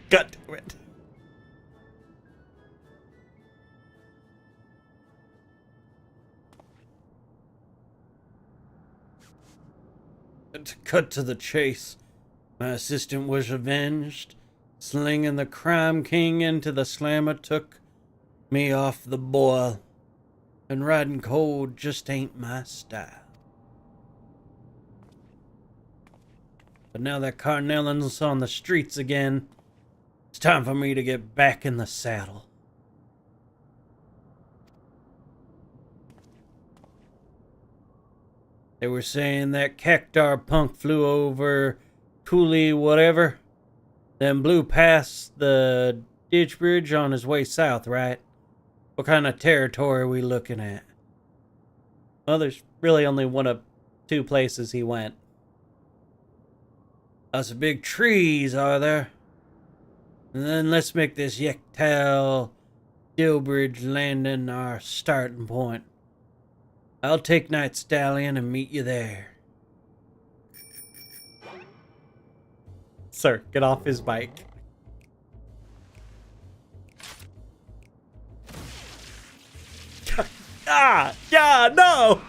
God damn it. To cut to the chase, my assistant was avenged. Slinging the crime king into the slammer took me off the boil. And riding cold just ain't my style. But now that Carnellan's on the streets again, it's time for me to get back in the saddle. They were saying that Cactar punk flew over Cooley whatever, then blew past the ditch bridge on his way south, right? What kind of territory are we looking at? Well, there's really only one of two places he went. Lots of big trees, are there? And then let's make this Yektal Dillbridge landing our starting point. I'll take Night Stallion and meet you there. Sir, get off his bike. Yeah, no!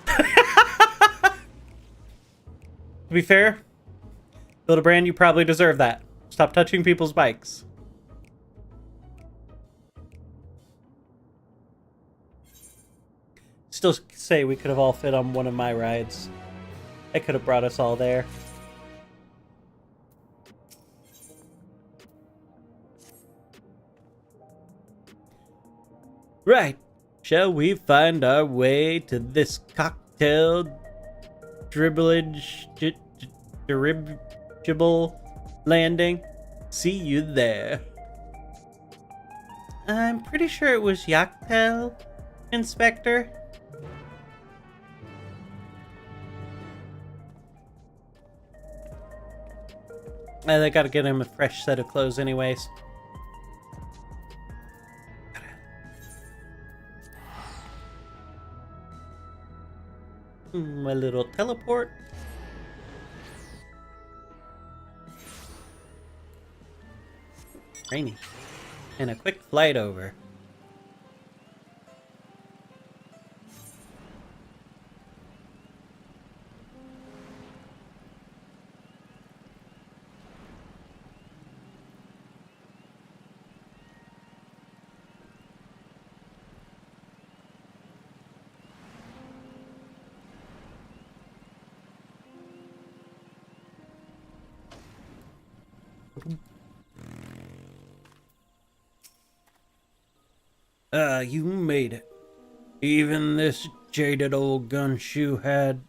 To be fair, Hildebrand, you probably deserve that. Stop touching people's bikes. Still say we could have all fit on one of my rides. I could have brought us all there. Right. Shall we find our way to this cocktail dirigible landing? See you there. I'm pretty sure it was Yaktel, Inspector. They gotta get him a fresh set of clothes anyways. My little teleport. Rainy. And a quick flight over. You made it. Even this jaded old gumshoe had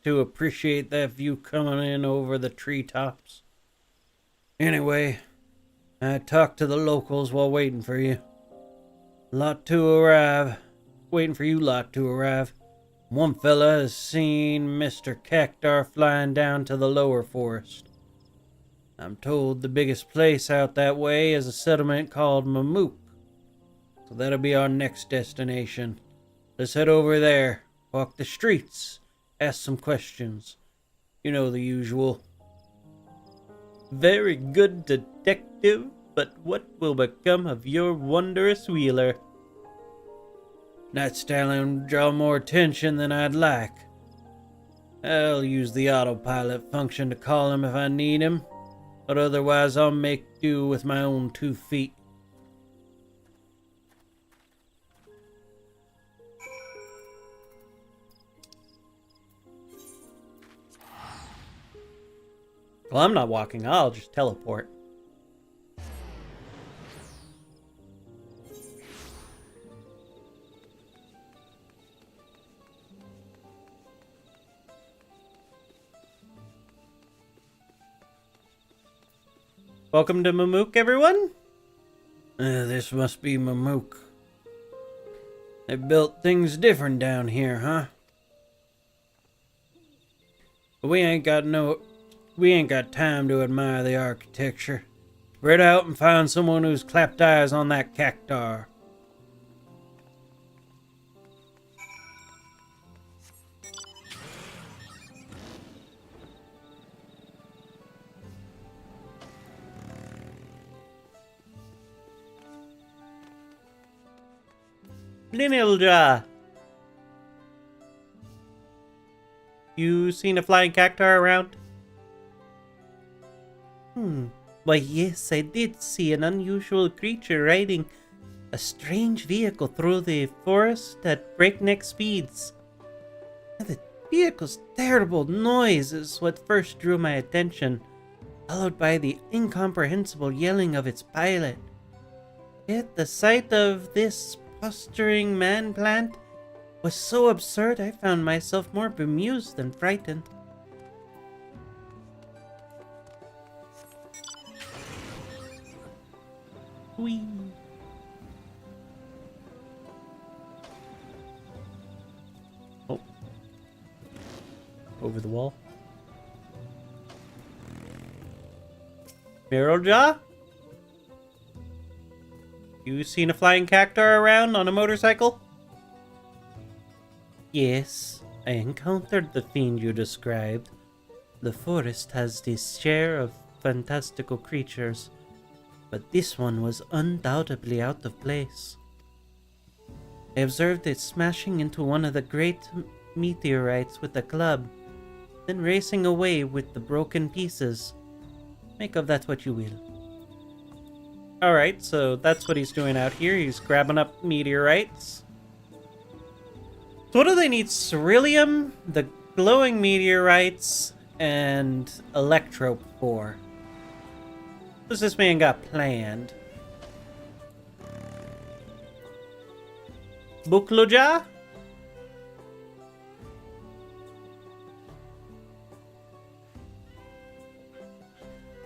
to appreciate that view coming in over the treetops. Anyway, I talked to the locals while waiting for you. Waiting for you lot to arrive. One fella has seen Mr. Cactar flying down to the lower forest. I'm told the biggest place out that way is a settlement called Mamook. So that'll be our next destination. Let's head over there, walk the streets, ask some questions. You know the usual. Very good, detective, but what will become of your wondrous wheeler? Night Stallion draw more attention than I'd like. I'll use the autopilot function to call him if I need him, but otherwise I'll make do with my own 2 feet. Well, I'm not walking. I'll just teleport. Welcome to Mamook, everyone. This must be Mamook. They built things different down here, huh? We ain't got time to admire the architecture. Spread out and find someone who's clapped eyes on that cactar. Linilja. You seen a flying cactar around? Why, yes, I did see an unusual creature riding a strange vehicle through the forest at breakneck speeds. The vehicle's terrible noise is what first drew my attention, followed by the incomprehensible yelling of its pilot. Yet the sight of this posturing man-plant was so absurd I found myself more bemused than frightened. Whee! Oh. Over the wall. Mirrorjaw? You seen a flying cactar around on a motorcycle? Yes, I encountered the fiend you described. The forest has its share of fantastical creatures, but this one was undoubtedly out of place. I observed it smashing into one of the great meteorites with a club, then racing away with the broken pieces. Make of that what you will. Alright, so that's what he's doing out here. He's grabbing up meteorites. So what do they need? Ceruleum, the glowing meteorites, and electrope for? What does this man got planned? Bukloja?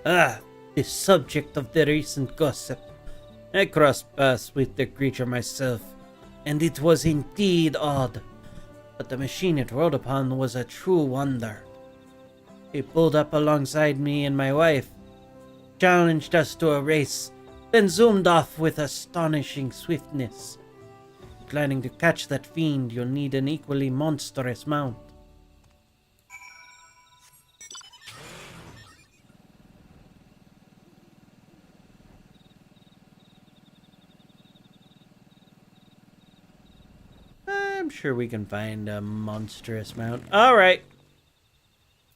The subject of the recent gossip. I crossed paths with the creature myself, and it was indeed odd. But the machine it rode upon was a true wonder. It pulled up alongside me and my wife, challenged us to a race, then zoomed off with astonishing swiftness. Planning to catch that fiend, you'll need an equally monstrous mount. I'm sure we can find a monstrous mount. Alright.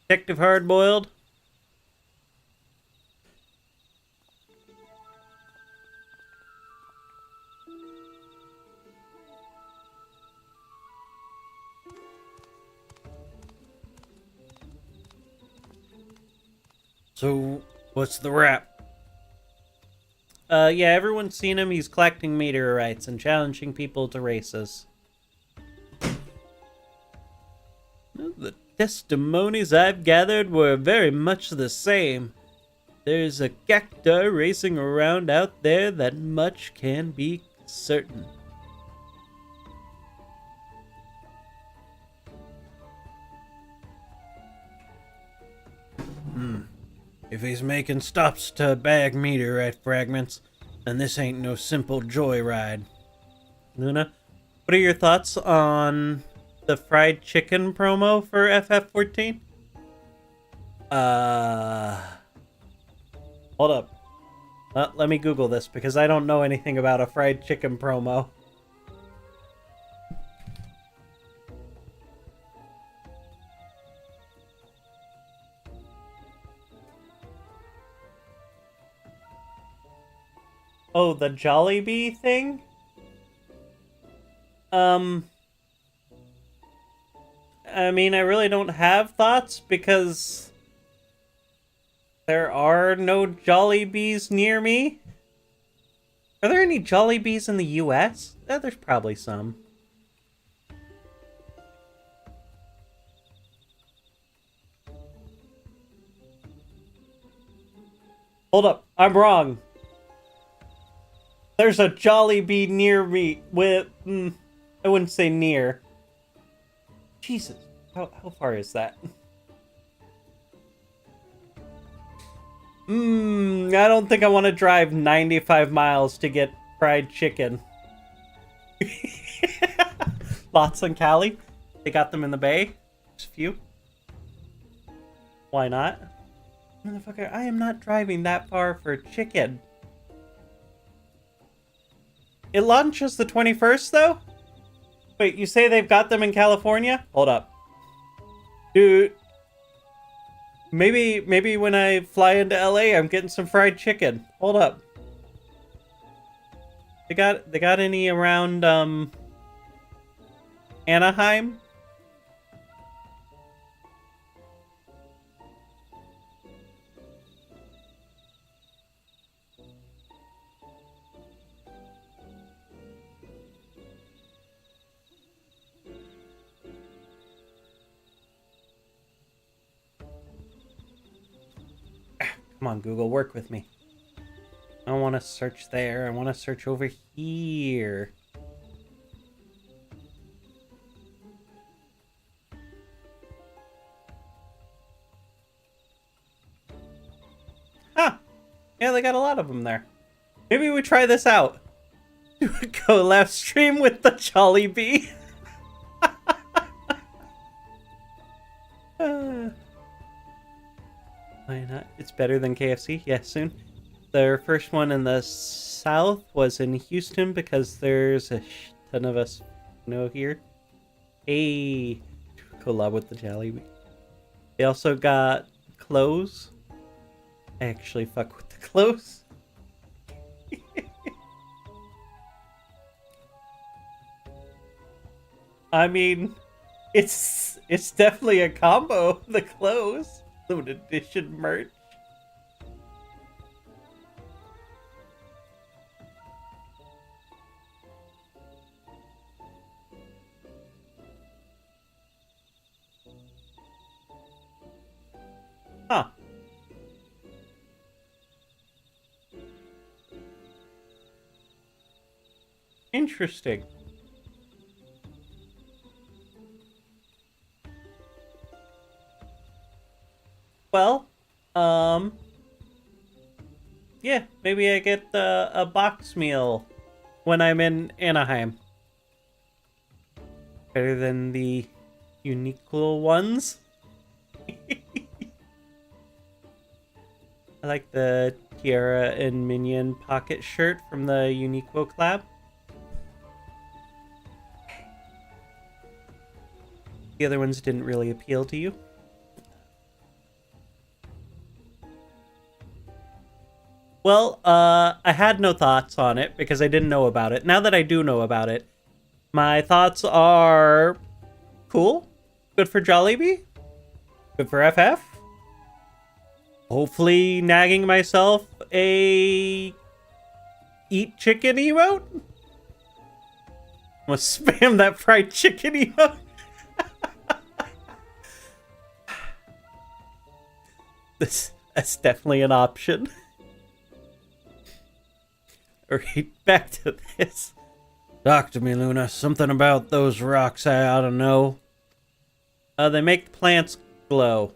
Detective Hardboiled. So, what's the rap? Yeah, everyone's seen him. He's collecting meteorites and challenging people to races. The testimonies I've gathered were very much the same. There's a cactar racing around out there, that much can be certain. If he's making stops to bag meteorite fragments, then this ain't no simple joyride. Luna, what are your thoughts on the fried chicken promo for FF14? Hold up. Let me Google this because I don't know anything about a fried chicken promo. Oh, the Jollibee thing? I mean, I really don't have thoughts because there are no Jollibees near me. Are there any Jollibees in the US? There's probably some. Hold up, I'm wrong. There's a Jollibee near me with, I wouldn't say near. Jesus, how far is that? I don't think I want to drive 95 miles to get fried chicken. Lots in Cali. They got them in the bay. Just a few. Why not? Motherfucker, I am not driving that far for chicken. It launches the 21st, though? Wait, you say they've got them in California? Hold up. Dude. Maybe when I fly into LA, I'm getting some fried chicken. Hold up. They got any around, Anaheim? Come on, Google, work with me. I don't want to search there. I want to search over here. Huh. Yeah, they got a lot of them there. Maybe we try this out. Do a collab stream with the Jollibee. Why not? It's better than KFC. Yeah, soon. Their first one in the south was in Houston because there's a ton of us here. Hey, collab with the Jollibee. They also got clothes. I actually fuck with the clothes. I mean, it's definitely a combo. The clothes, limited edition merch. Huh. Interesting. Well, yeah, maybe I get a box meal when I'm in Anaheim. Better than the Uniqlo ones. I like the Tiara and Minion pocket shirt from the Uniqlo collab. The other ones didn't really appeal to you. Well, I had no thoughts on it because I didn't know about it. Now that I do know about it, my thoughts are cool. Good for Jollibee. Good for FF. Hopefully nagging myself a eat chicken emote. I'm gonna spam that fried chicken emote. That's definitely an option. Alright, back to this. Talk to me, Luna. Something about those rocks I ought to know. They make the plants glow.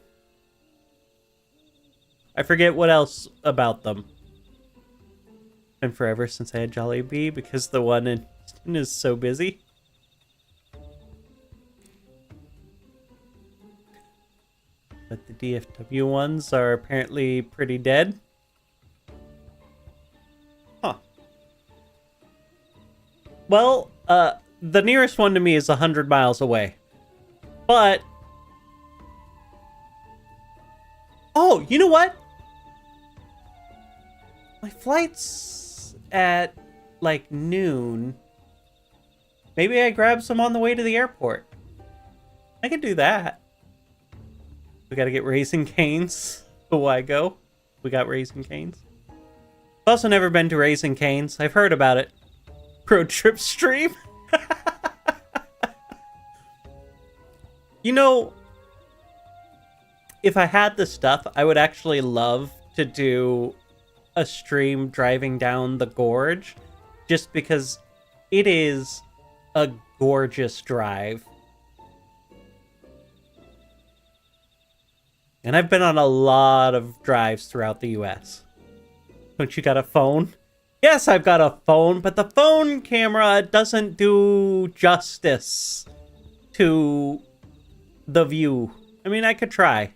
I forget what else about them. Been forever since I had Jollibee because the one in Houston is so busy. But the DFW ones are apparently pretty dead. Huh. Well, the nearest one to me is 100 miles away. But... oh, you know what? My flight's at, like, noon. Maybe I grab some on the way to the airport. I could do that. We gotta get Raising Cane's. Why go? We got Raising Cane's. I've also never been to Raising Cane's. I've heard about it. Road trip stream. You know, if I had the stuff, I would actually love to do a stream driving down the gorge, just because it is a gorgeous drive. And I've been on a lot of drives throughout the US. Don't you got a phone? Yes, I've got a phone, but the phone camera doesn't do justice to the view. I mean, I could try.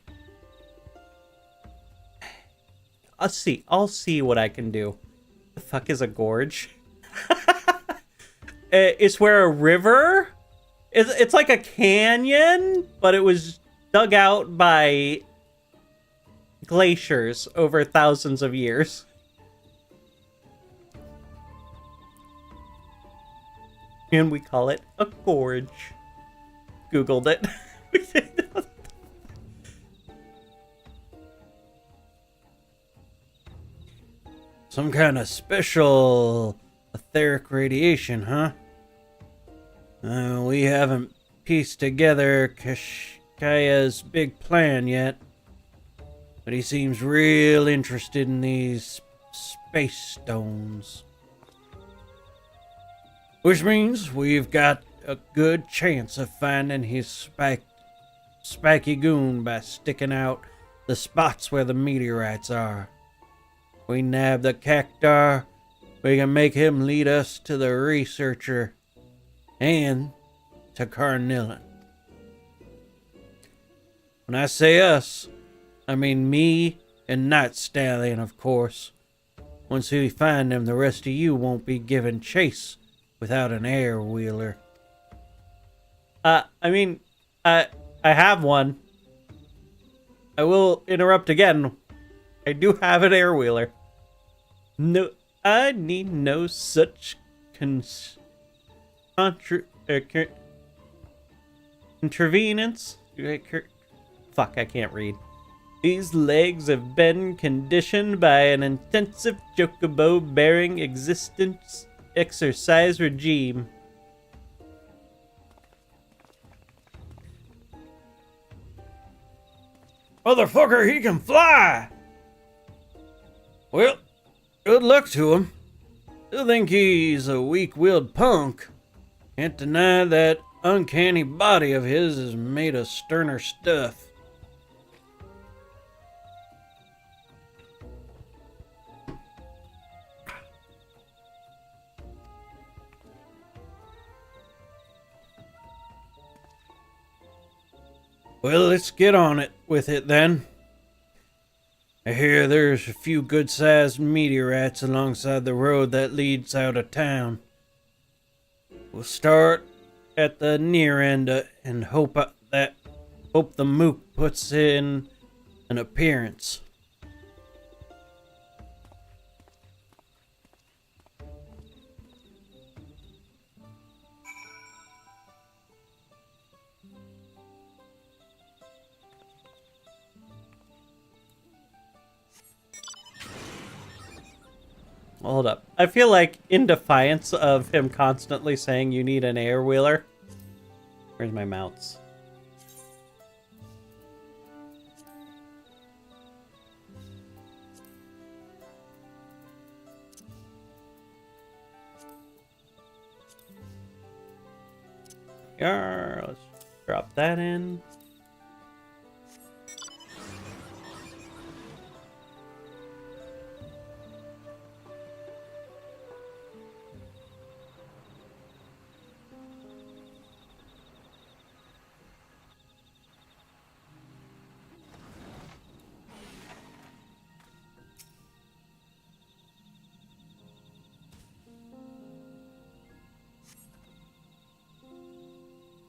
I'll see what I can do. The fuck is a gorge? It's where a river... It's like a canyon, but it was dug out by glaciers over thousands of years. And we call it a gorge. Googled it. Some kind of special etheric radiation, huh? We haven't pieced together Kashkaya's big plan yet. But he seems real interested in these space stones. Which means we've got a good chance of finding his spiky goon by sticking out the spots where the meteorites are. We nab the cactar, we can make him lead us to the researcher and to Carnillon. When I say us, I mean me and Night Stallion, of course. Once we find him, the rest of you won't be giving chase without an air wheeler. I have one. I will interrupt again. I do have an air wheeler. No, I need no such intervenence. Fuck, I can't read. These legs have been conditioned by an intensive chocobo-bearing existence exercise regime. Motherfucker, he can fly! Well, good luck to him. Still think he's a weak-willed punk. Can't deny that uncanny body of his is made of sterner stuff. Well, let's get on it with it then. I hear there's a few good-sized meteorites alongside the road that leads out of town. We'll start at the near end and hope the mook puts in an appearance. Hold up. I feel like, in defiance of him constantly saying you need an air wheeler. Where's my mounts? Yeah, let's drop that in.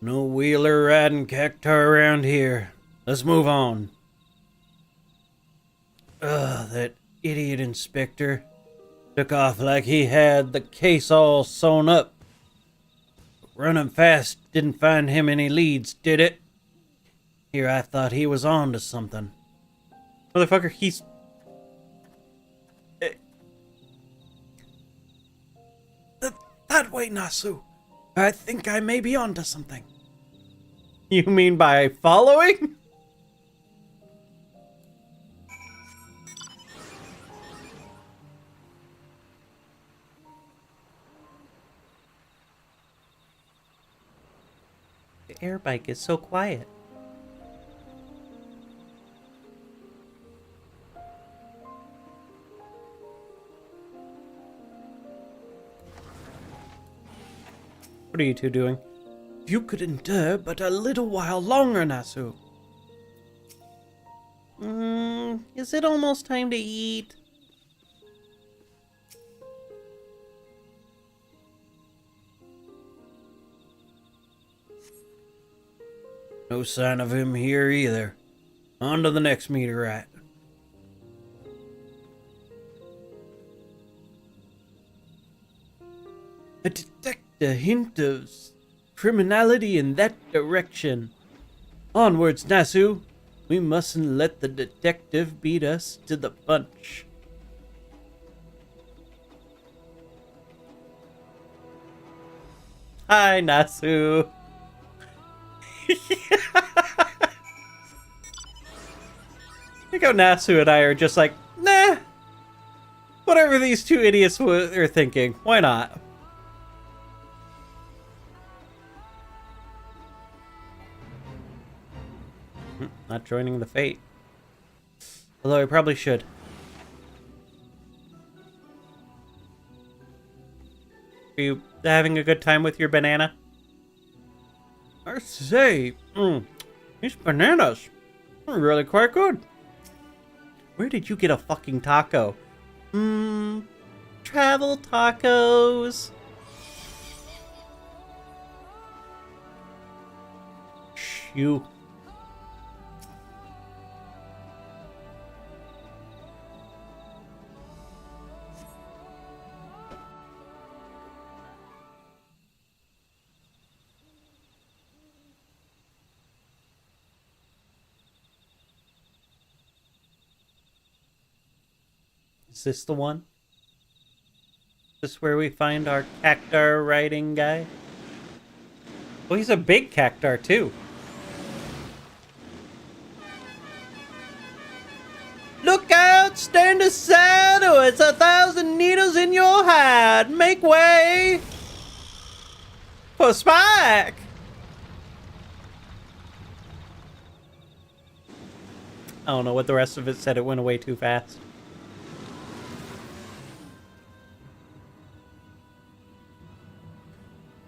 No wheeler riding cactar around here. Let's move on. Ugh, that idiot inspector. Took off like he had the case all sewn up. Running fast didn't find him any leads, did it? Here I thought he was on to something. Motherfucker, he's... That way, Nasu. I think I may be onto something. You mean by following? air bike is so quiet. What are you two doing? If you could endure but a little while longer, Nasu. Is it almost time to eat? No sign of him here either. On to the next meteorite. I detect a hint of criminality in that direction. Onwards, Nasu. We mustn't let the detective beat us to the punch. Hi, Nasu. I think how Nasu and I are just like, nah. Whatever these two idiots are thinking, why not? Not joining the fate. Although I probably should. Are you having a good time with your banana? I say, these bananas are really quite good. Where did you get a fucking taco? Travel tacos. Shoo. Is this the one? Is this where we find our cactar riding guy? Oh, he's a big cactar too. Look out! Stand aside or it's 1,000 needles in your hide! Make way for Spike! I don't know what the rest of it said. It went away too fast.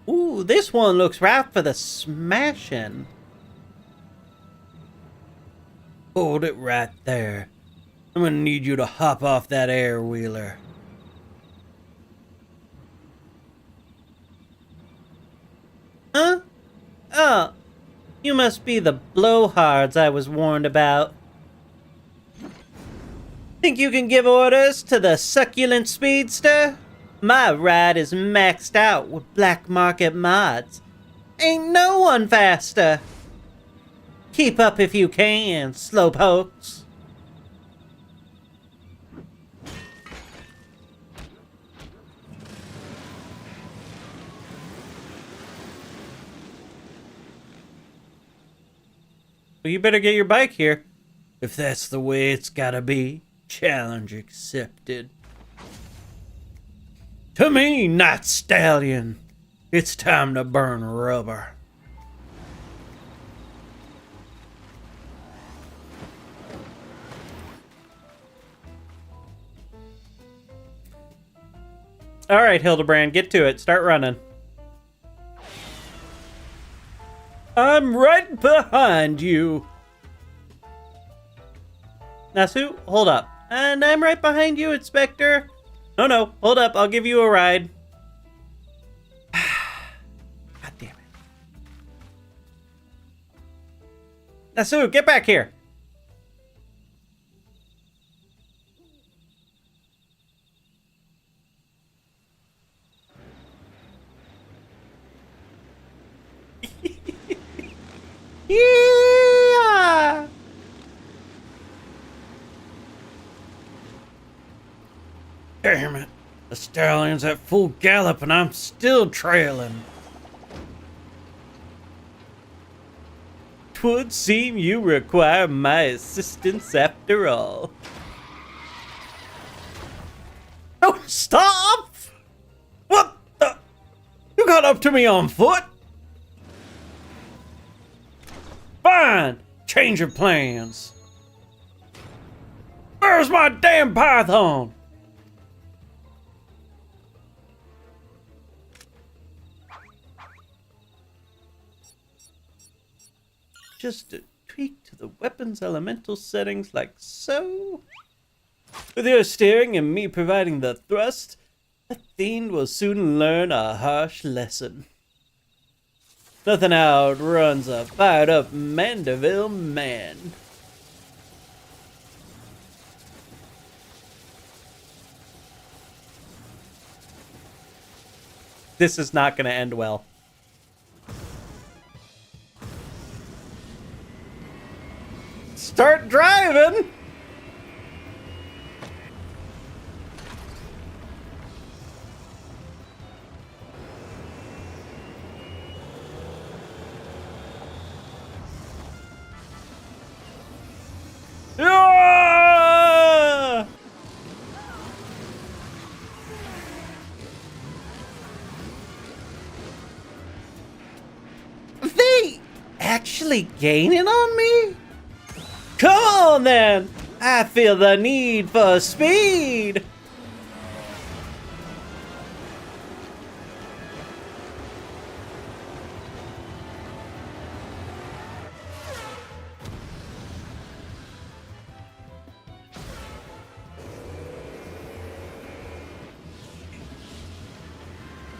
Ooh, this one looks ripe for the smashing. Hold it right there. I'm gonna need you to hop off that air wheeler. Huh? Oh, you must be the blowhards I was warned about. Think you can give orders to the succulent speedster? My ride is maxed out with black market mods. Ain't no one faster. Keep up if you can, slowpokes. Well, you better get your bike here. If that's the way it's gotta be, challenge accepted. To me, Night Stallion, it's time to burn rubber. All right, Hildebrand, get to it. Start running. I'm right behind you. Nasu, hold up. And I'm right behind you, Inspector. No, hold up. I'll give you a ride. God damn it. Nasu, get back here. Yeah! Damn it. The stallion's at full gallop and I'm still trailing. 'Twould seem you require my assistance after all. Oh, stop! What the? You got up to me on foot? Fine! Change your plans. Where's my damn python? Just a tweak to the weapon's elemental settings like so. With your steering and me providing the thrust, the fiend will soon learn a harsh lesson. Nothing outruns a fired-up Mandeville man. This is not going to end well. Start driving! Ah! They actually gaining on me? Come on then! I feel the need for speed!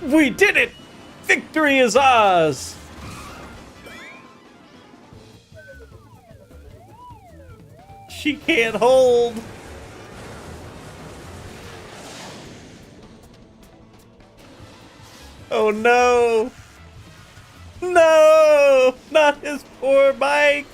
We did it! Victory is ours! She can't hold. Oh no! No! Not his poor bike!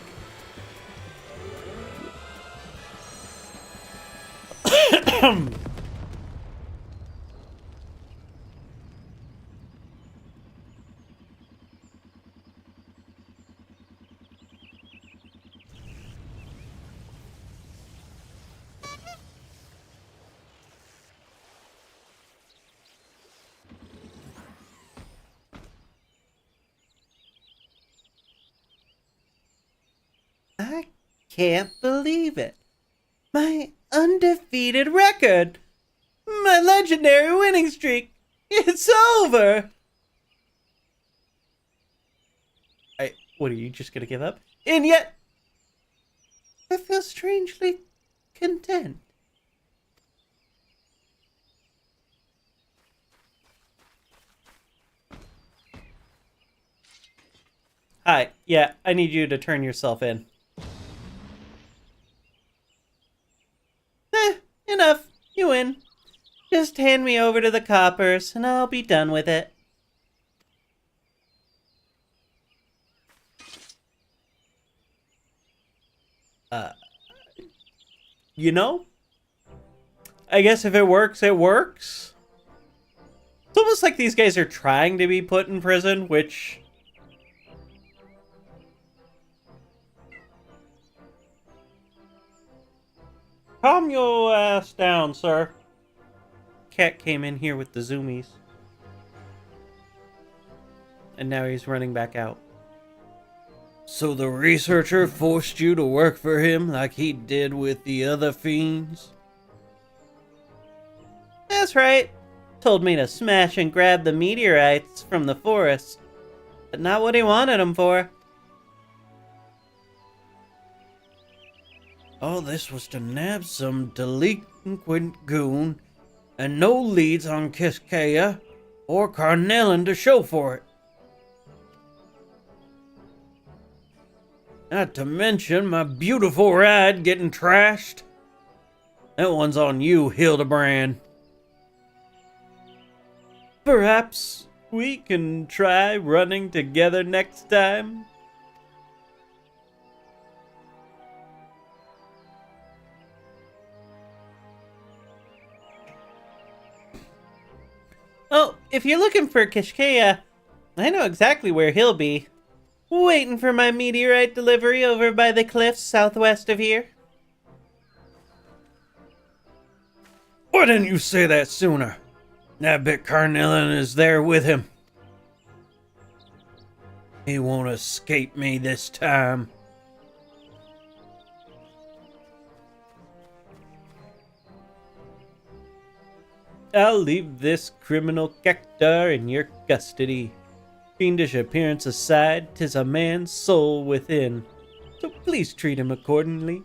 I can't believe it. My undefeated record. My legendary winning streak. It's over. What are you just gonna give up? And yet, I feel strangely content. Hi, yeah, I need you to turn yourself in. Enough. You win. Just hand me over to the coppers, and I'll be done with it. You know? I guess if it works, it works. It's almost like these guys are trying to be put in prison, which... Calm your ass down, sir. Cat came in here with the zoomies. And now he's running back out. So the researcher forced you to work for him like he did with the other fiends? That's right. Told me to smash and grab the meteorites from the forest. But not what he wanted them for. All this was to nab some delinquent goon, and no leads on Kiskea or Carnellin to show for it. Not to mention my beautiful ride getting trashed. That one's on you, Hildebrand. Perhaps we can try running together next time? Oh, if you're looking for Kishkea, I know exactly where he'll be. Waiting for my meteorite delivery over by the cliffs southwest of here. Why didn't you say that sooner? I bet Carnellin is there with him. He won't escape me this time. I'll leave this criminal Cactar in your custody. Fiendish appearance aside, 'tis a man's soul within, so please treat him accordingly.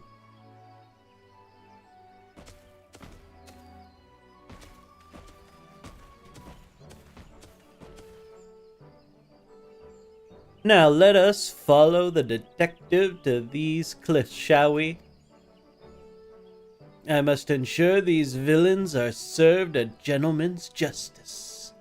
Now let us follow the detective to these cliffs, shall we? I must ensure these villains are served a gentleman's justice.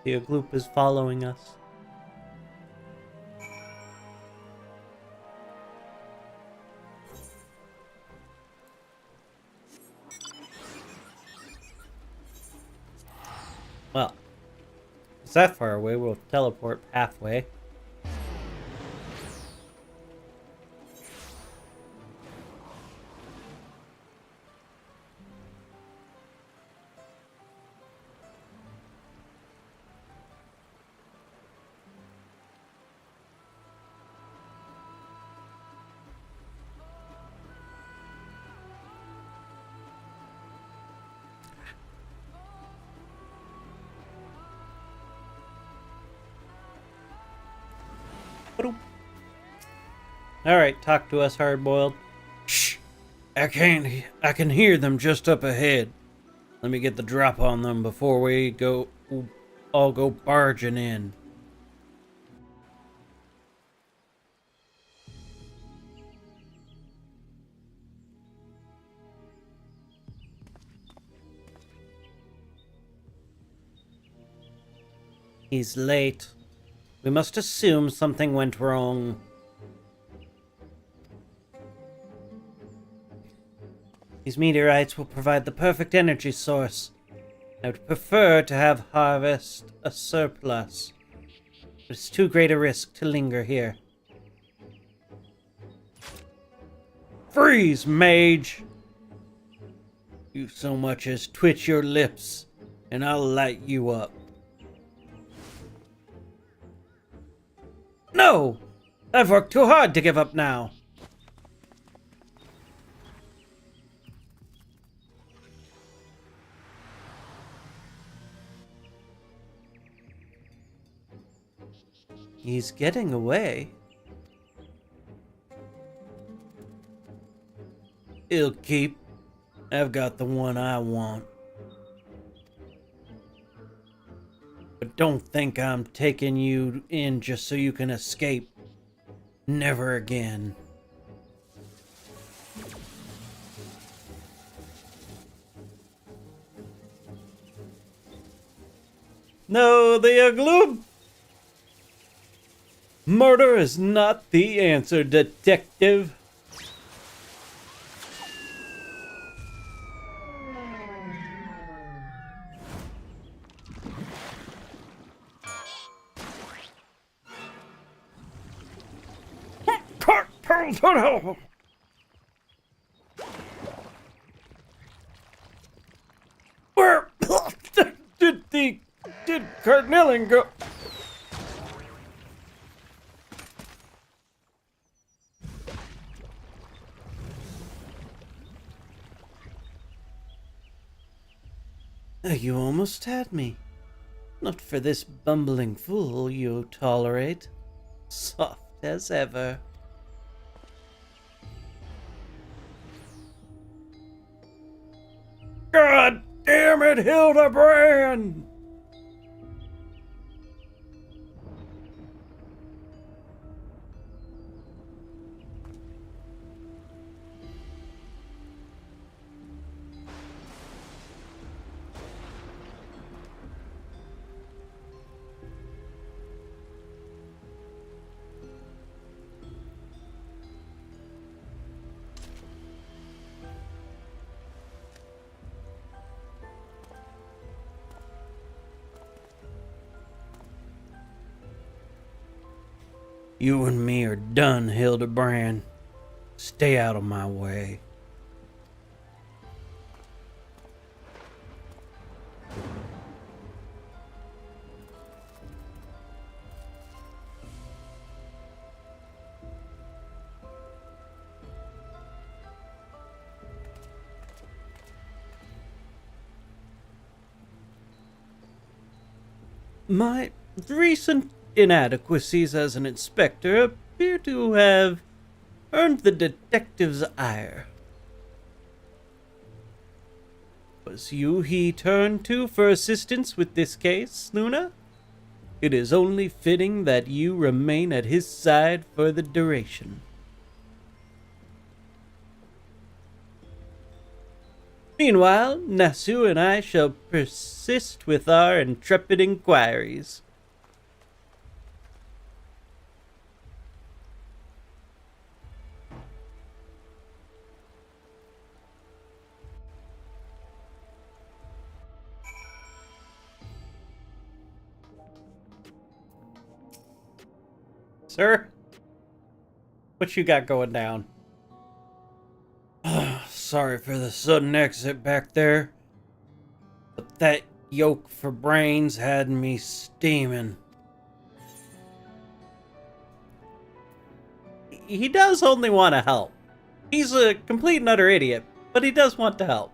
The gloop is following us. Well, it's that far away, we'll teleport halfway. Alright, talk to us, hardboiled. Shh! I can hear them just up ahead. Let me get the drop on them before we all go barging in. He's late. We must assume something went wrong. These meteorites will provide the perfect energy source. I would prefer to have harvest a surplus, but it's too great a risk to linger here. Freeze, mage! You so much as twitch your lips, and I'll light you up. No! I've worked too hard to give up now. He's getting away. He'll keep. I've got the one I want. But don't think I'm taking you in just so you can escape. Never again. No, the gloop! Murder is not the answer, detective. Where did Carnelian go? You almost had me. Not for this bumbling fool you tolerate. Soft as ever. God damn it, Hildebrand! You and me are done, Hildebrand. Stay out of my way. My recent inadequacies as an inspector appear to have earned the detective's ire. Was you he turned to for assistance with this case, Luna? It is only fitting that you remain at his side for the duration. Meanwhile, Nasu and I shall persist with our intrepid inquiries. Sir, what you got going down? Sorry for the sudden exit back there, but that yoke for brains had me steaming. He does only want to help. He's a complete and utter idiot, but he does want to help.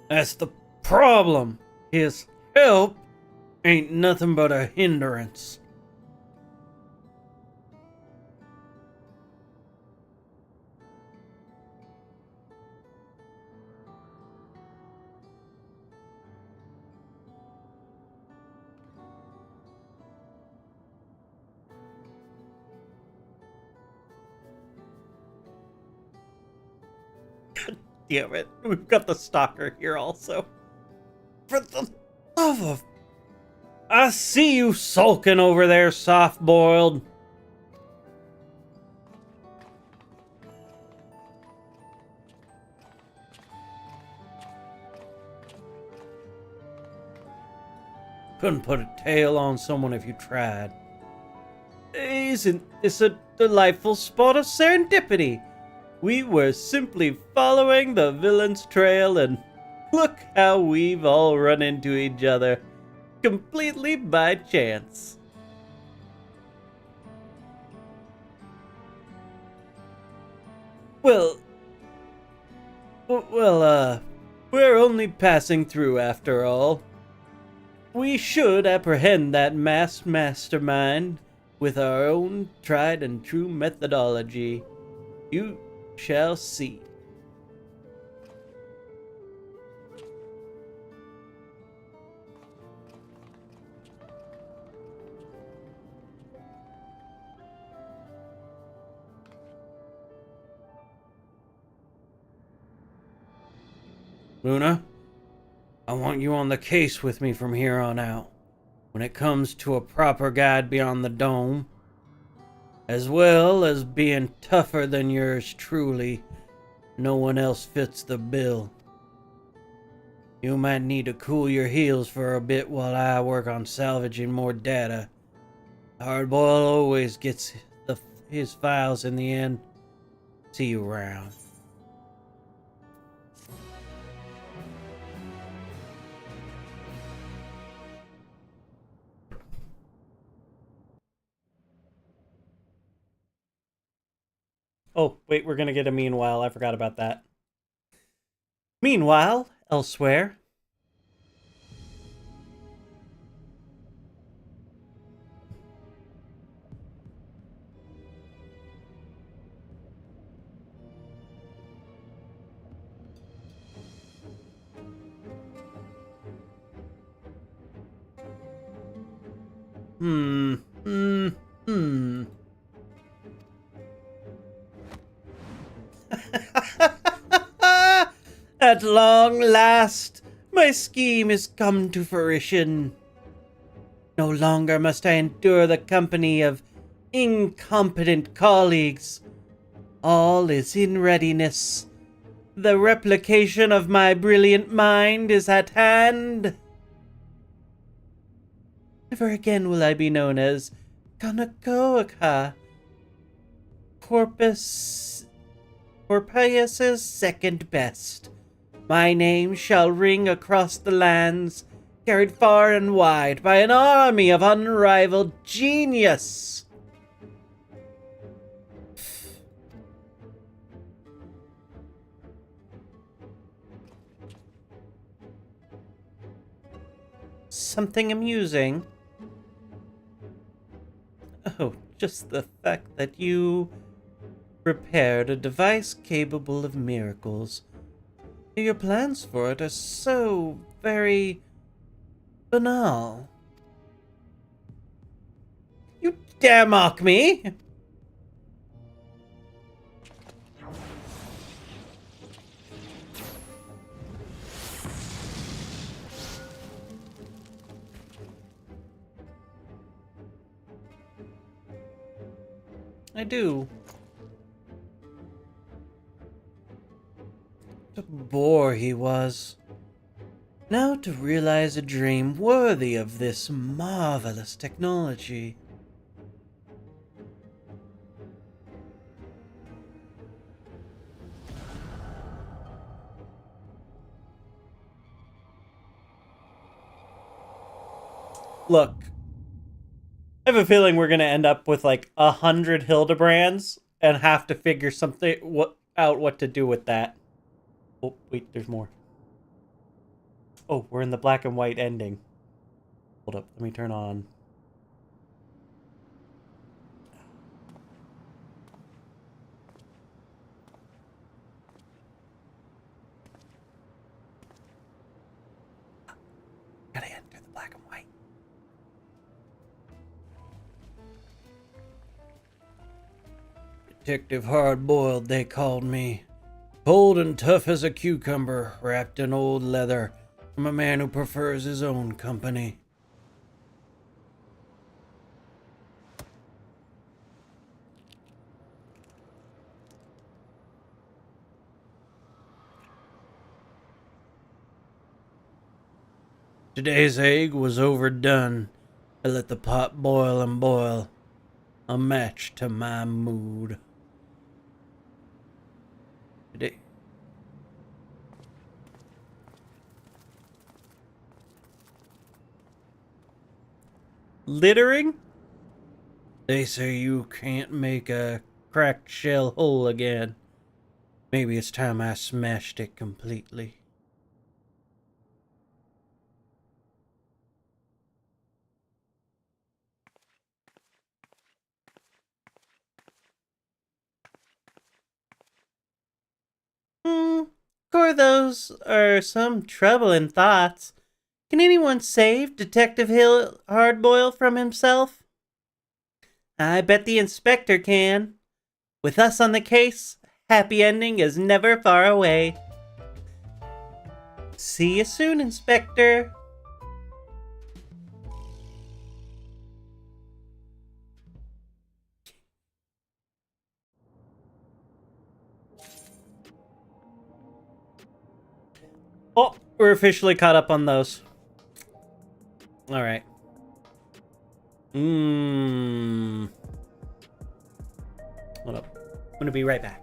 That's the problem. His help ain't nothing but a hindrance. Damn it. We've got the stalker here also. For the love of... I see you sulking over there, soft-boiled. Couldn't put a tail on someone if you tried. Isn't this a delightful spot of serendipity? We were simply following the villain's trail, and look how we've all run into each other, completely by chance. Well, we're only passing through after all. We should apprehend that masked mastermind with our own tried and true methodology. You shall see. Luna, I want you on the case with me from here on out, when it comes to a proper guide beyond the dome, as well as being tougher than yours truly. No one else fits the bill. You might need to cool your heels for a bit while I work on salvaging more data. Hardboil always gets his files in the end. See you around. Oh, wait, we're gonna get a meanwhile. I forgot about that. Meanwhile, elsewhere. Hmm. Hmm. Hmm. At long last, my scheme is come to fruition. No longer must I endure the company of incompetent colleagues. All is in readiness. The replication of my brilliant mind is at hand. Never again will I be known as Kanakoaka, Corpius's second best. My name shall ring across the lands, carried far and wide by an army of unrivaled genius. something amusing? Oh, just the fact that you prepared a device capable of miracles. Your plans for it are so very banal. You dare mock me? I do. What a bore he was. Now to realize a dream worthy of this marvelous technology. Look, I have a feeling we're gonna end up with like 100 Hildebrands and have to figure out what to do with that. Oh, wait, there's more. Oh, we're in the black and white ending. Hold up, let me turn on. Gotta enter the black and white. Detective Hard-Boiled, they called me. Cold and tough as a cucumber, wrapped in old leather. I'm a man who prefers his own company. Today's egg was overdone. I let the pot boil and boil. A match to my mood. Today. Littering? They say you can't make a cracked shell whole again. Maybe it's time I smashed it completely. Or those are some troubling thoughts. Can anyone save Detective Hill Hardboil from himself? I bet the inspector can. With us on the case, happy ending is never far away. See you soon, Inspector. Oh, we're officially caught up on those. Alright. Hold up. I'm gonna be right back.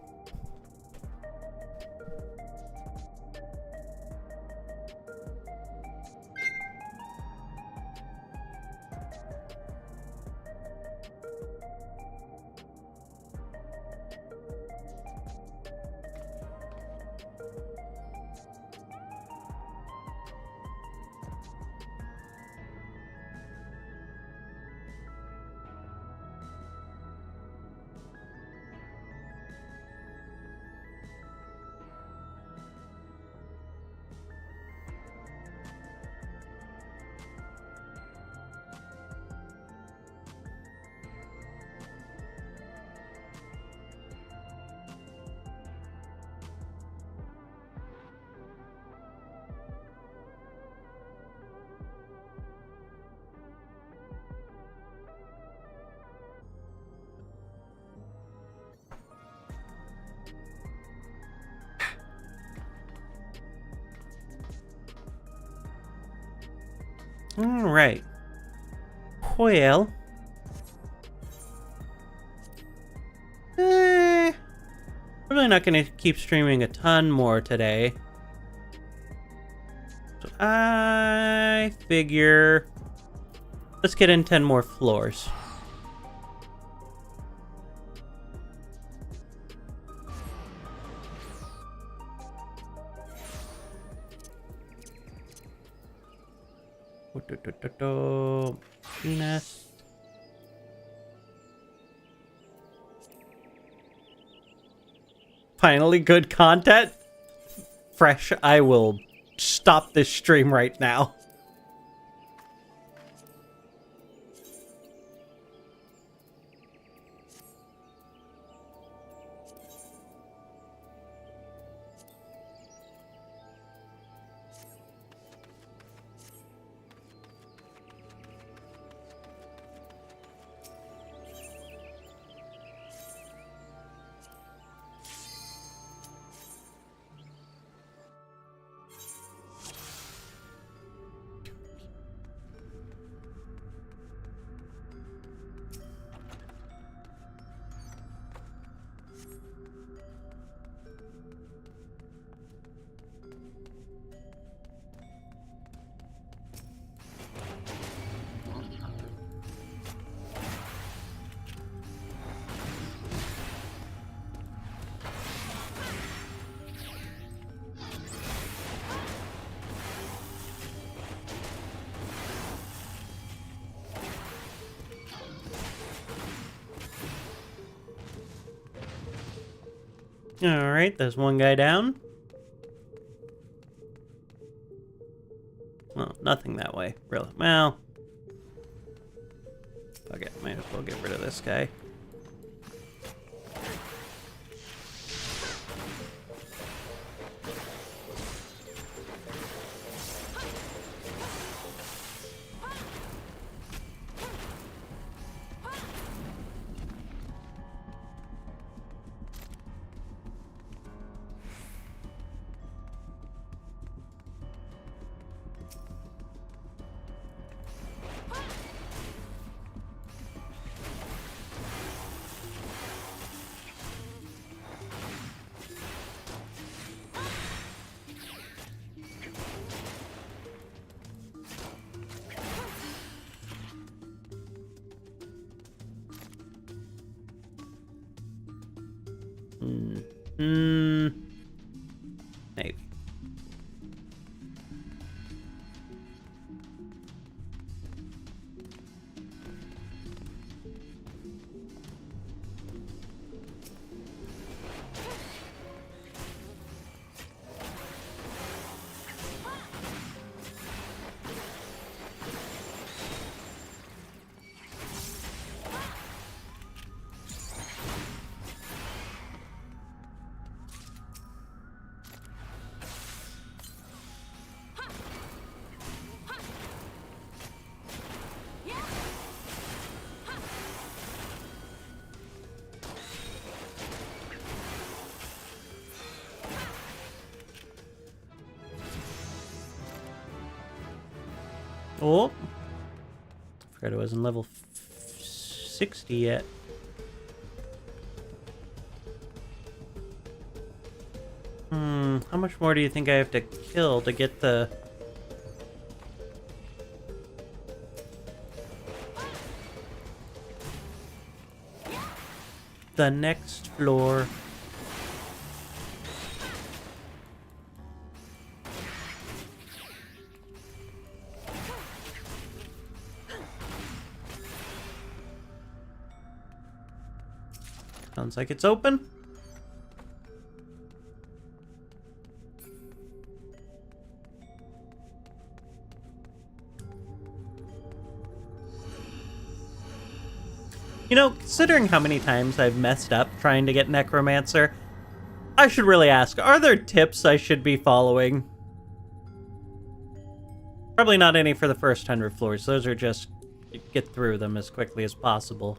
Alright. Well. Probably not going to keep streaming a ton more today. So I figure let's get in 10 more floors. Nest. Finally, good content. Fresh. I will stop this stream right now. Alright, there's one guy down. Well, nothing that way, really. Well, okay, might as well get rid of this guy. Maybe. Oh, forgot I wasn't level 60 yet. How much more do you think I have to kill to get the... the next floor? Sounds like it's open. You know, considering how many times I've messed up trying to get Necromancer, I should really ask, are there tips I should be following? Probably not any for the first 100 floors. Those are just get through them as quickly as possible.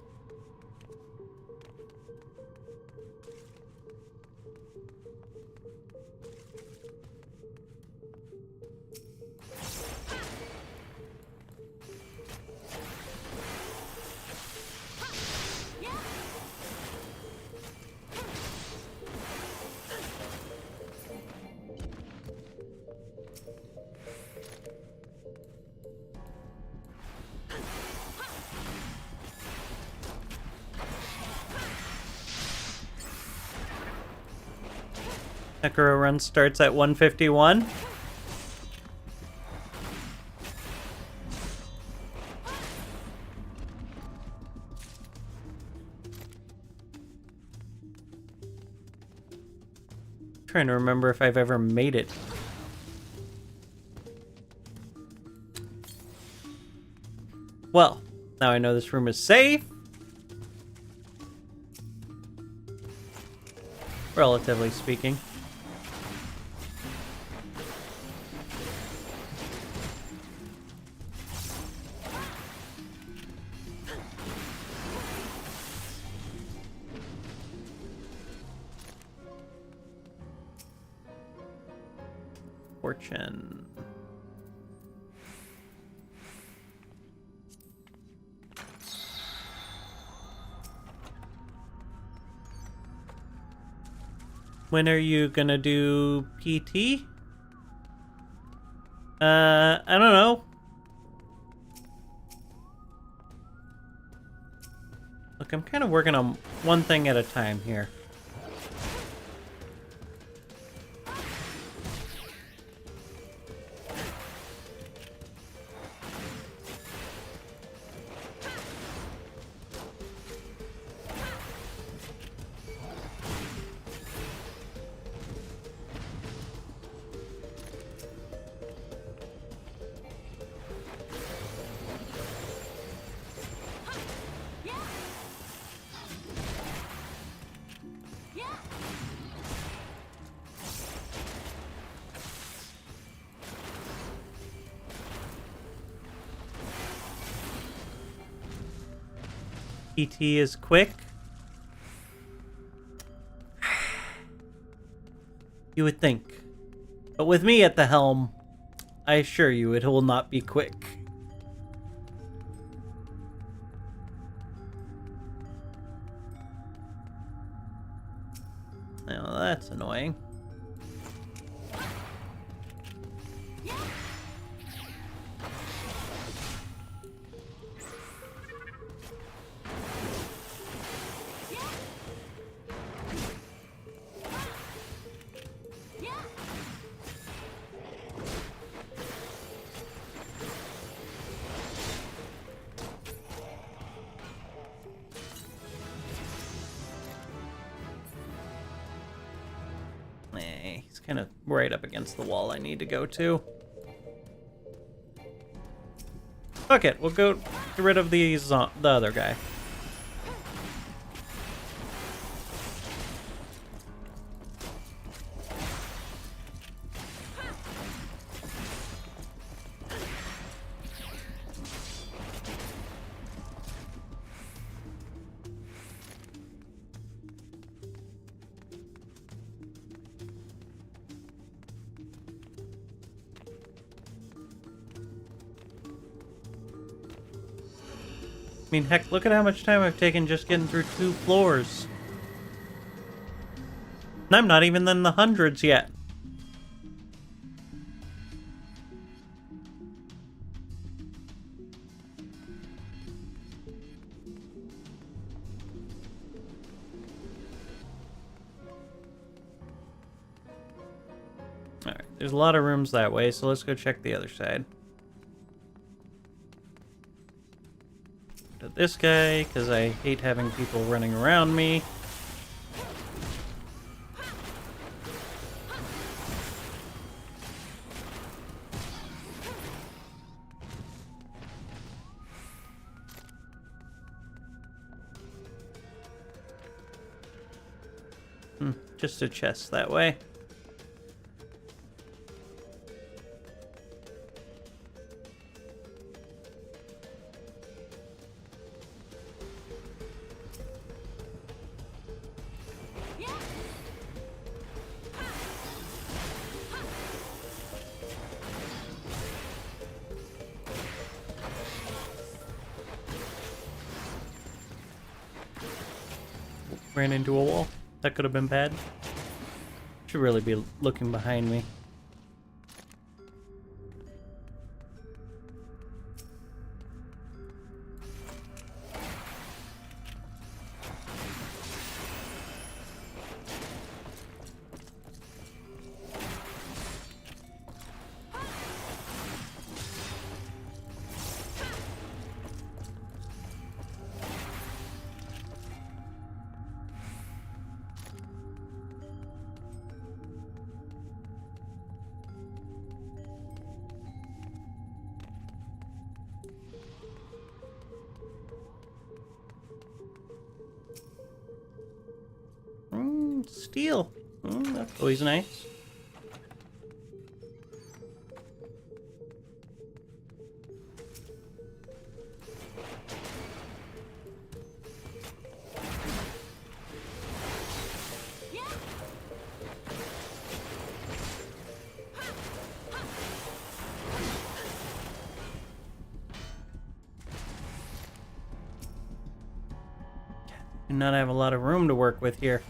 Necro run starts at 151. trying to remember if I've ever made it. Well, now I know this room is safe. Relatively speaking. Fortune. When are you gonna do PT? I don't know. Look, I'm kind of working on one thing at a time here. PT is quick. You would think. But with me at the helm, I assure you it will not be quick. Now that's annoying. He's kind of right up against the wall I need to go to. Fuck it, we'll go get rid of the other guy. I mean, heck, look at how much time I've taken just getting through 2 floors. And I'm not even in the hundreds yet. Alright, there's a lot of rooms that way, so let's go check the other side. To this guy, because I hate having people running around me. Just a chest that way. Ran into a wall. That could have been bad. Should really be looking behind me. steel. That's always nice. Do not have a lot of room to work with here.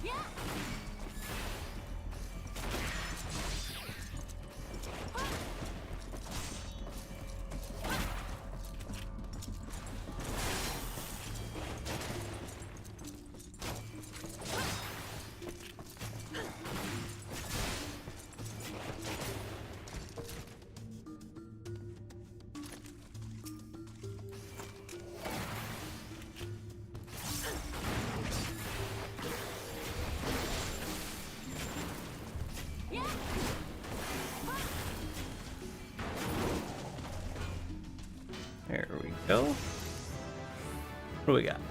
There we go. What do we got?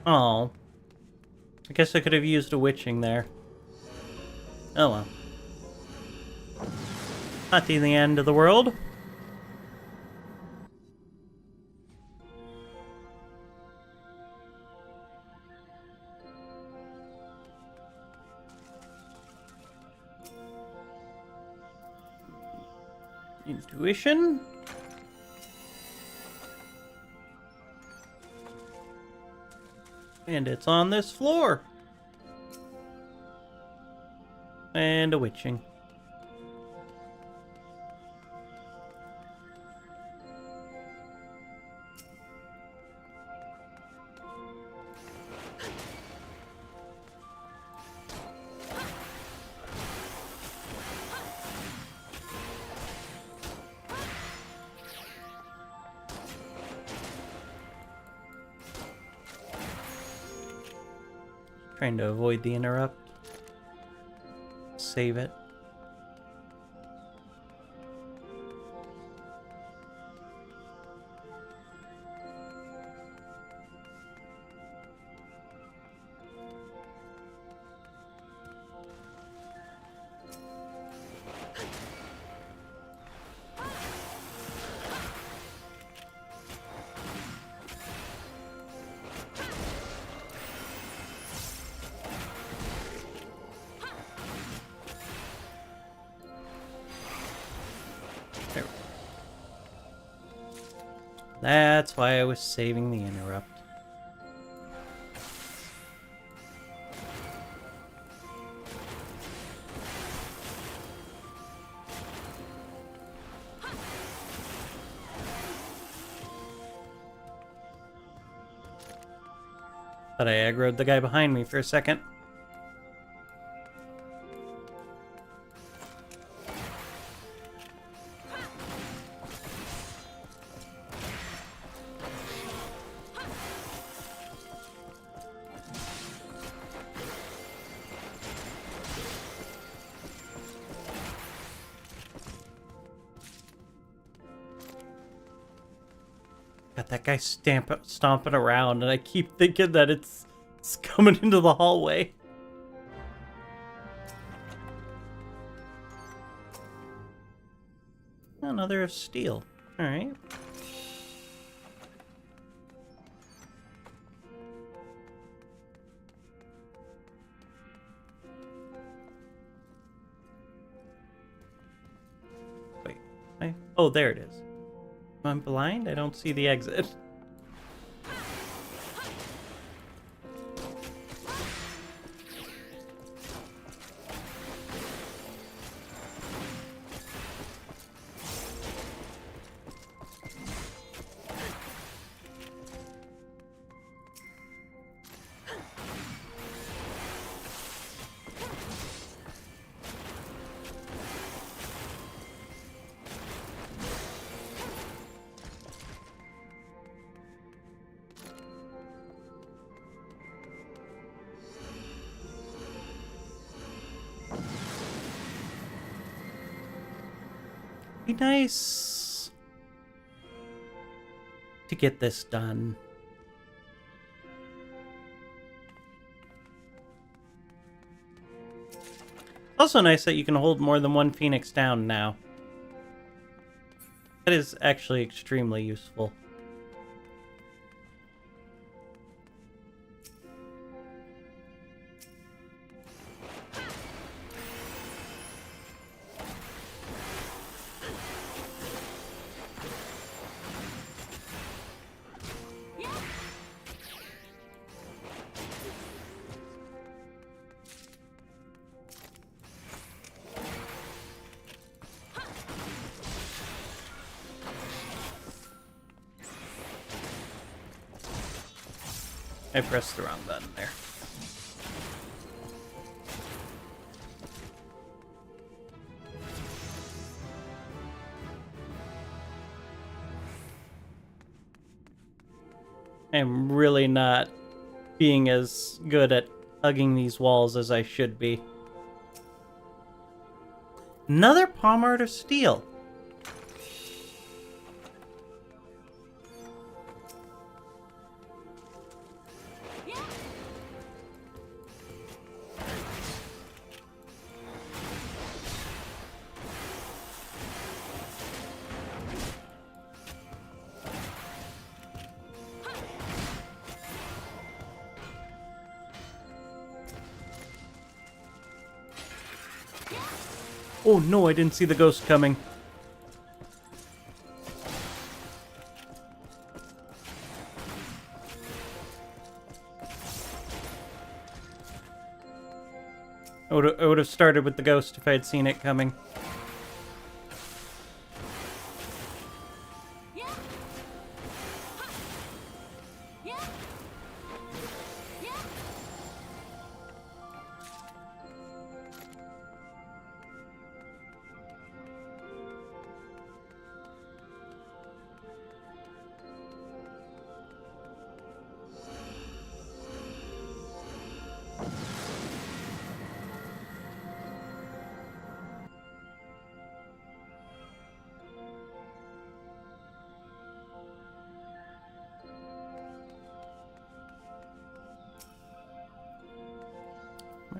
Oh. I guess I could have used a witching there. Oh well. Not the end of the world. Intuition. And it's on this floor. And a witching. Trying to avoid the interrupt. Save it. There. That's why I was saving the interrupt. But I aggroed the guy behind me for a second. Got that guy stomping around, and I keep thinking that it's coming into the hallway. Another steel. All right. Wait. Oh, there it is. I'm blind? I don't see the exit. Be nice to get this done. Also nice that you can hold more than one phoenix down now. That is actually extremely useful. I pressed the wrong button there. I'm really not being as good at hugging these walls as I should be. Another palm art of steel. Oh no, I didn't see the ghost coming. I would have started with the ghost if I had seen it coming.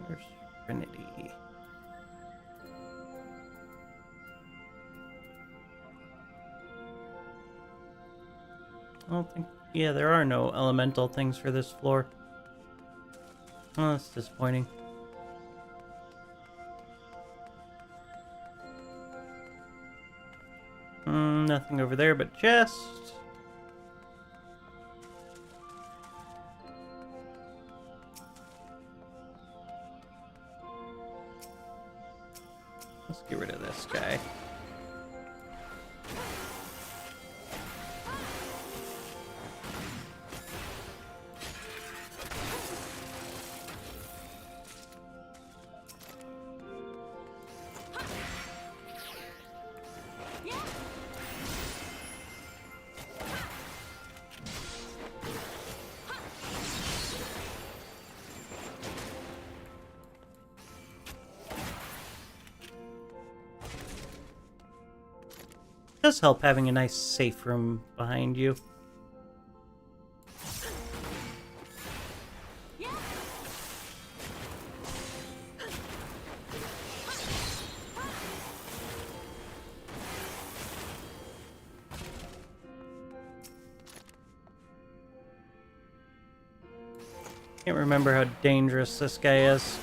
Where's Trinity? I don't think... Yeah, there are no elemental things for this floor. Oh, that's disappointing. Nothing over there but chest. Let's get rid of this guy. It does help having a nice safe room behind you. Can't remember how dangerous this guy is.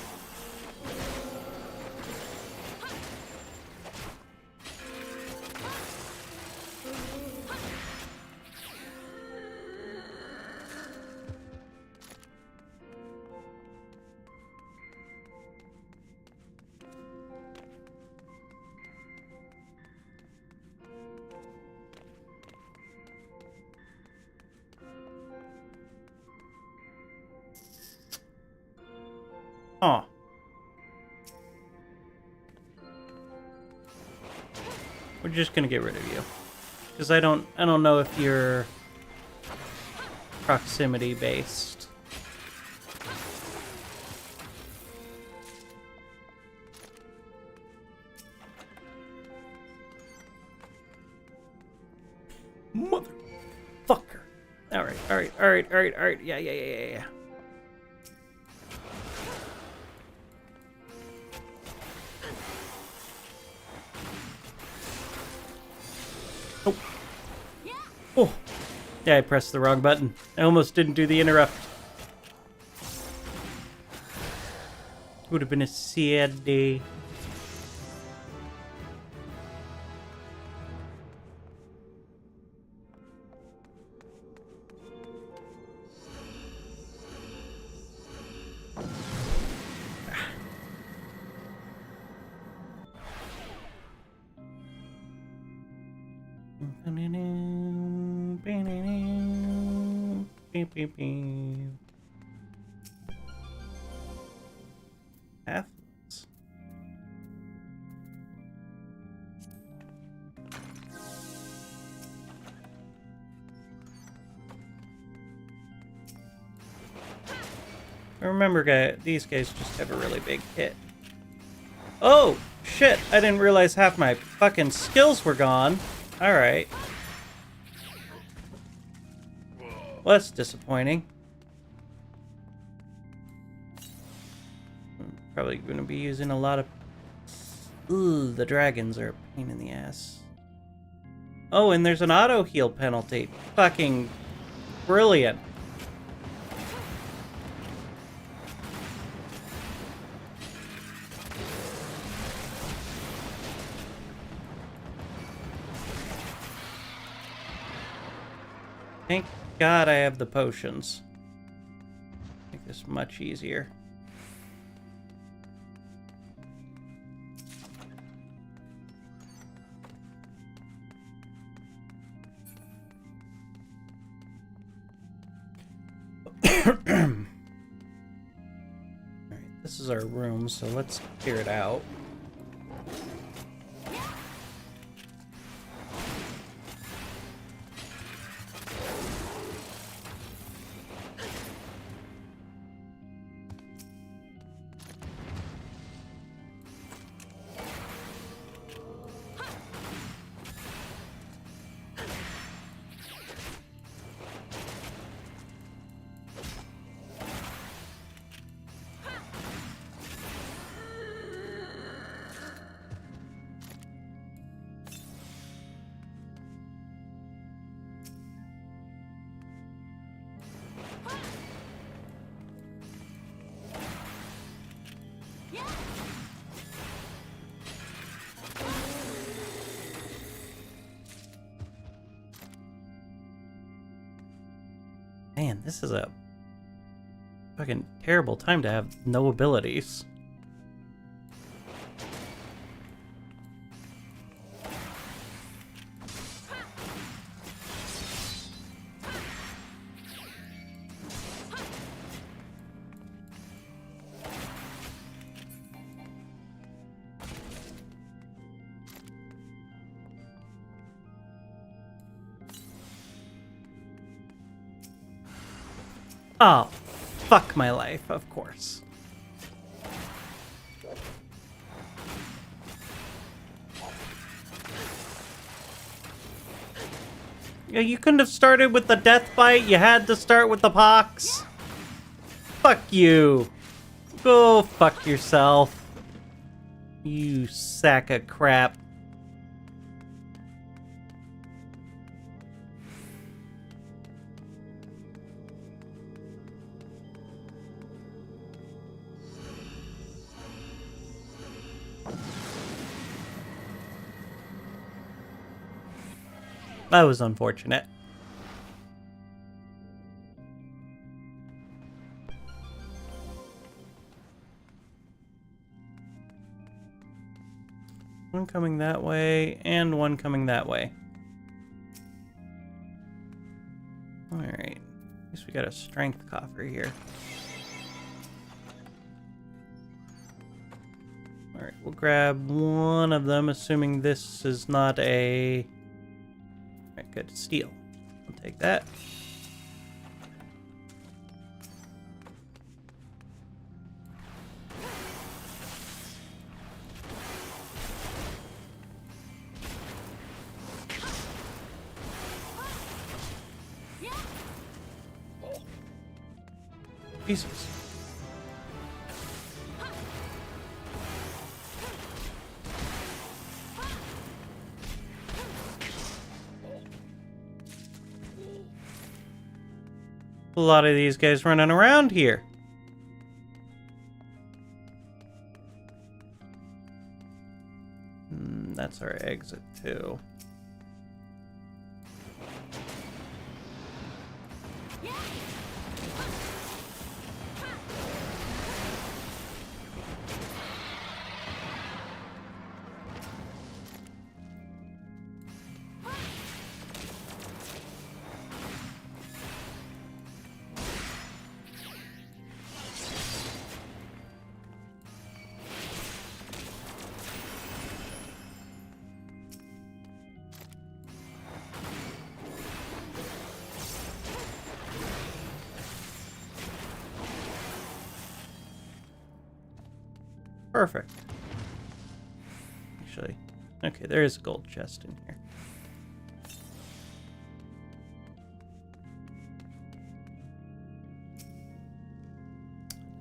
Oh. We're just gonna get rid of you. Because I don't know if you're proximity based. Motherfucker. Alright. Yeah. Yeah, I pressed the wrong button. I almost didn't do the interrupt. Would have been a sad day. Athens. Remember, these guys just have a really big hit. Oh, shit! I didn't realize half my fucking skills were gone. Alright. Well, that's disappointing. I'm probably going to be using a lot of... Ooh, the dragons are a pain in the ass. Oh, and there's an auto heal penalty. Fucking brilliant. Thank God I have the potions. Make this much easier. Alright, this is our room, so let's clear it out. Man, this is a fucking terrible time to have no abilities. Oh, fuck my life, of course. Yeah, you couldn't have started with the death bite, you had to start with the pox. Fuck you. Go fuck yourself. You sack of crap. That was unfortunate. One coming that way, and one coming that way. Alright. At least we got a strength coffer here. Alright, we'll grab one of them, assuming this is not a... Alright, good. Steel. I'll take that. Jesus. a lot of these guys running around here. That's our exit too. Perfect. Actually, okay, there is a gold chest in here.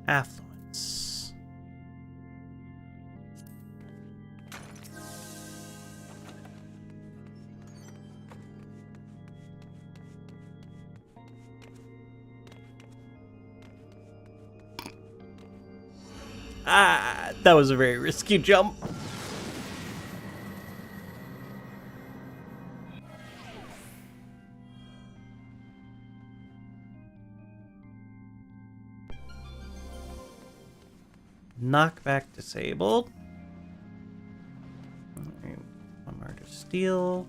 Affluence. Ah, that was a very risky jump. Knockback disabled. Alright, one more to steal.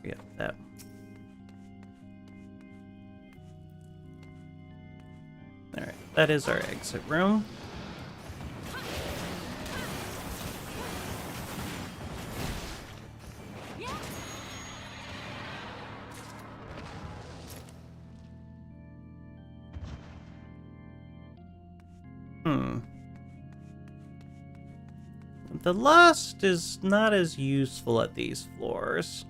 Yeah, that. Alright, that is our exit room. The lust is not as useful at these floors.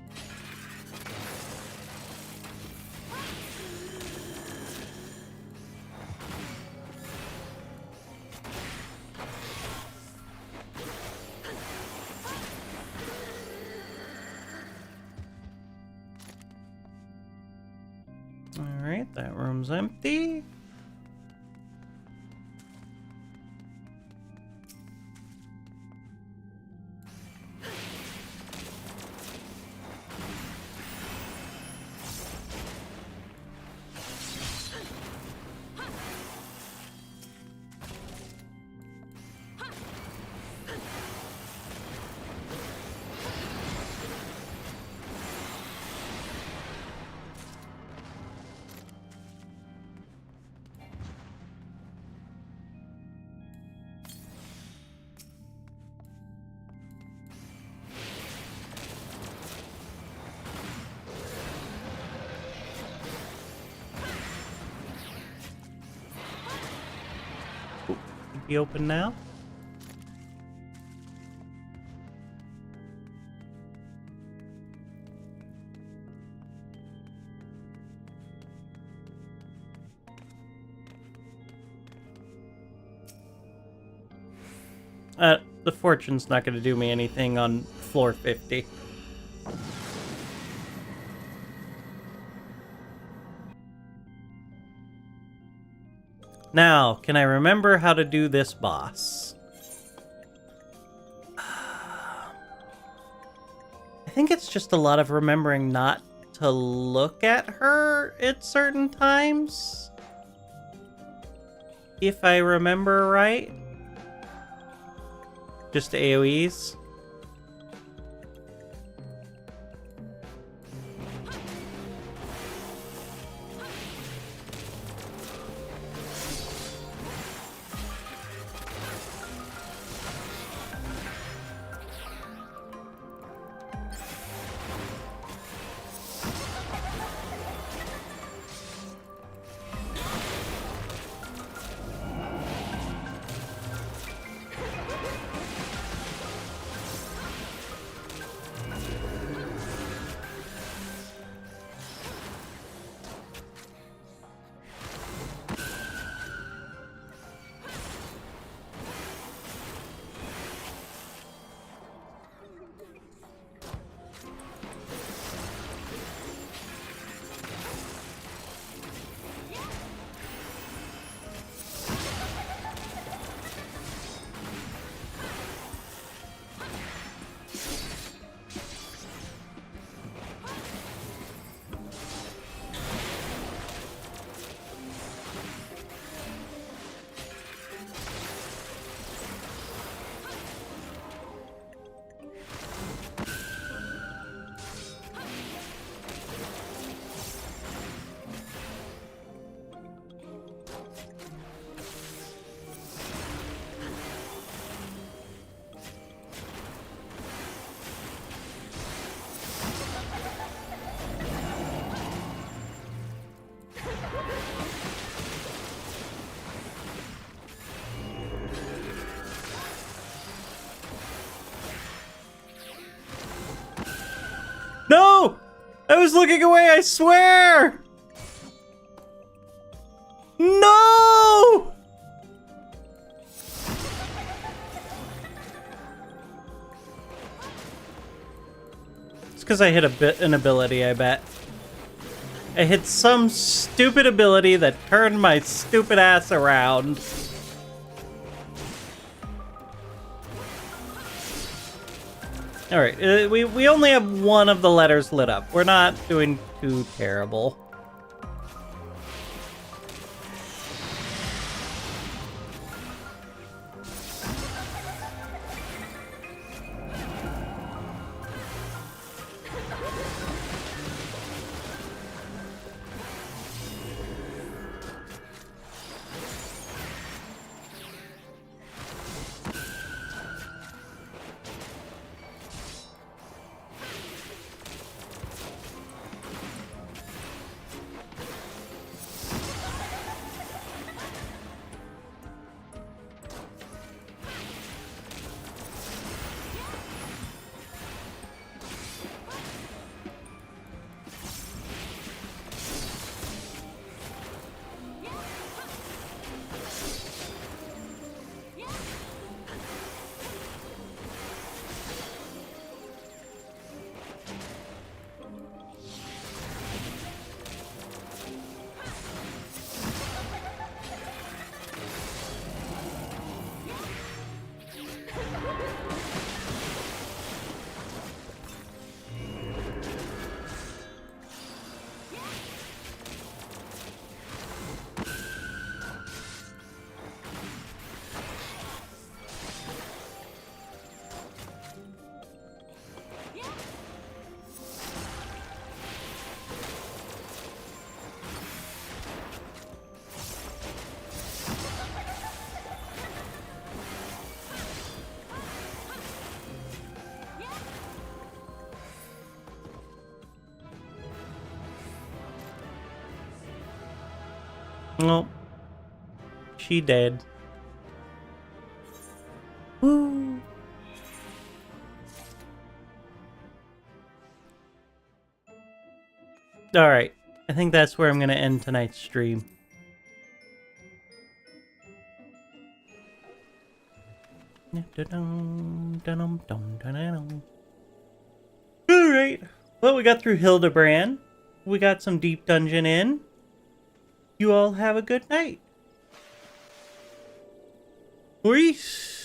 Alright, that room's empty. Be open now. The fortune's not going to do me anything on floor 50. Now, can I remember how to do this boss? I think it's just a lot of remembering not to look at her at certain times. If I remember right. Just AoEs. No! I was looking away, I swear! No! It's because I hit an ability, I bet. I hit some stupid ability that turned my stupid ass around. Alright, we only have one of the letters lit up. We're not doing too terrible. Well, she dead. Woo! Alright, I think that's where I'm gonna end tonight's stream. Alright, well, we got through Hildebrand. We got some deep dungeon in. You all have a good night. Peace.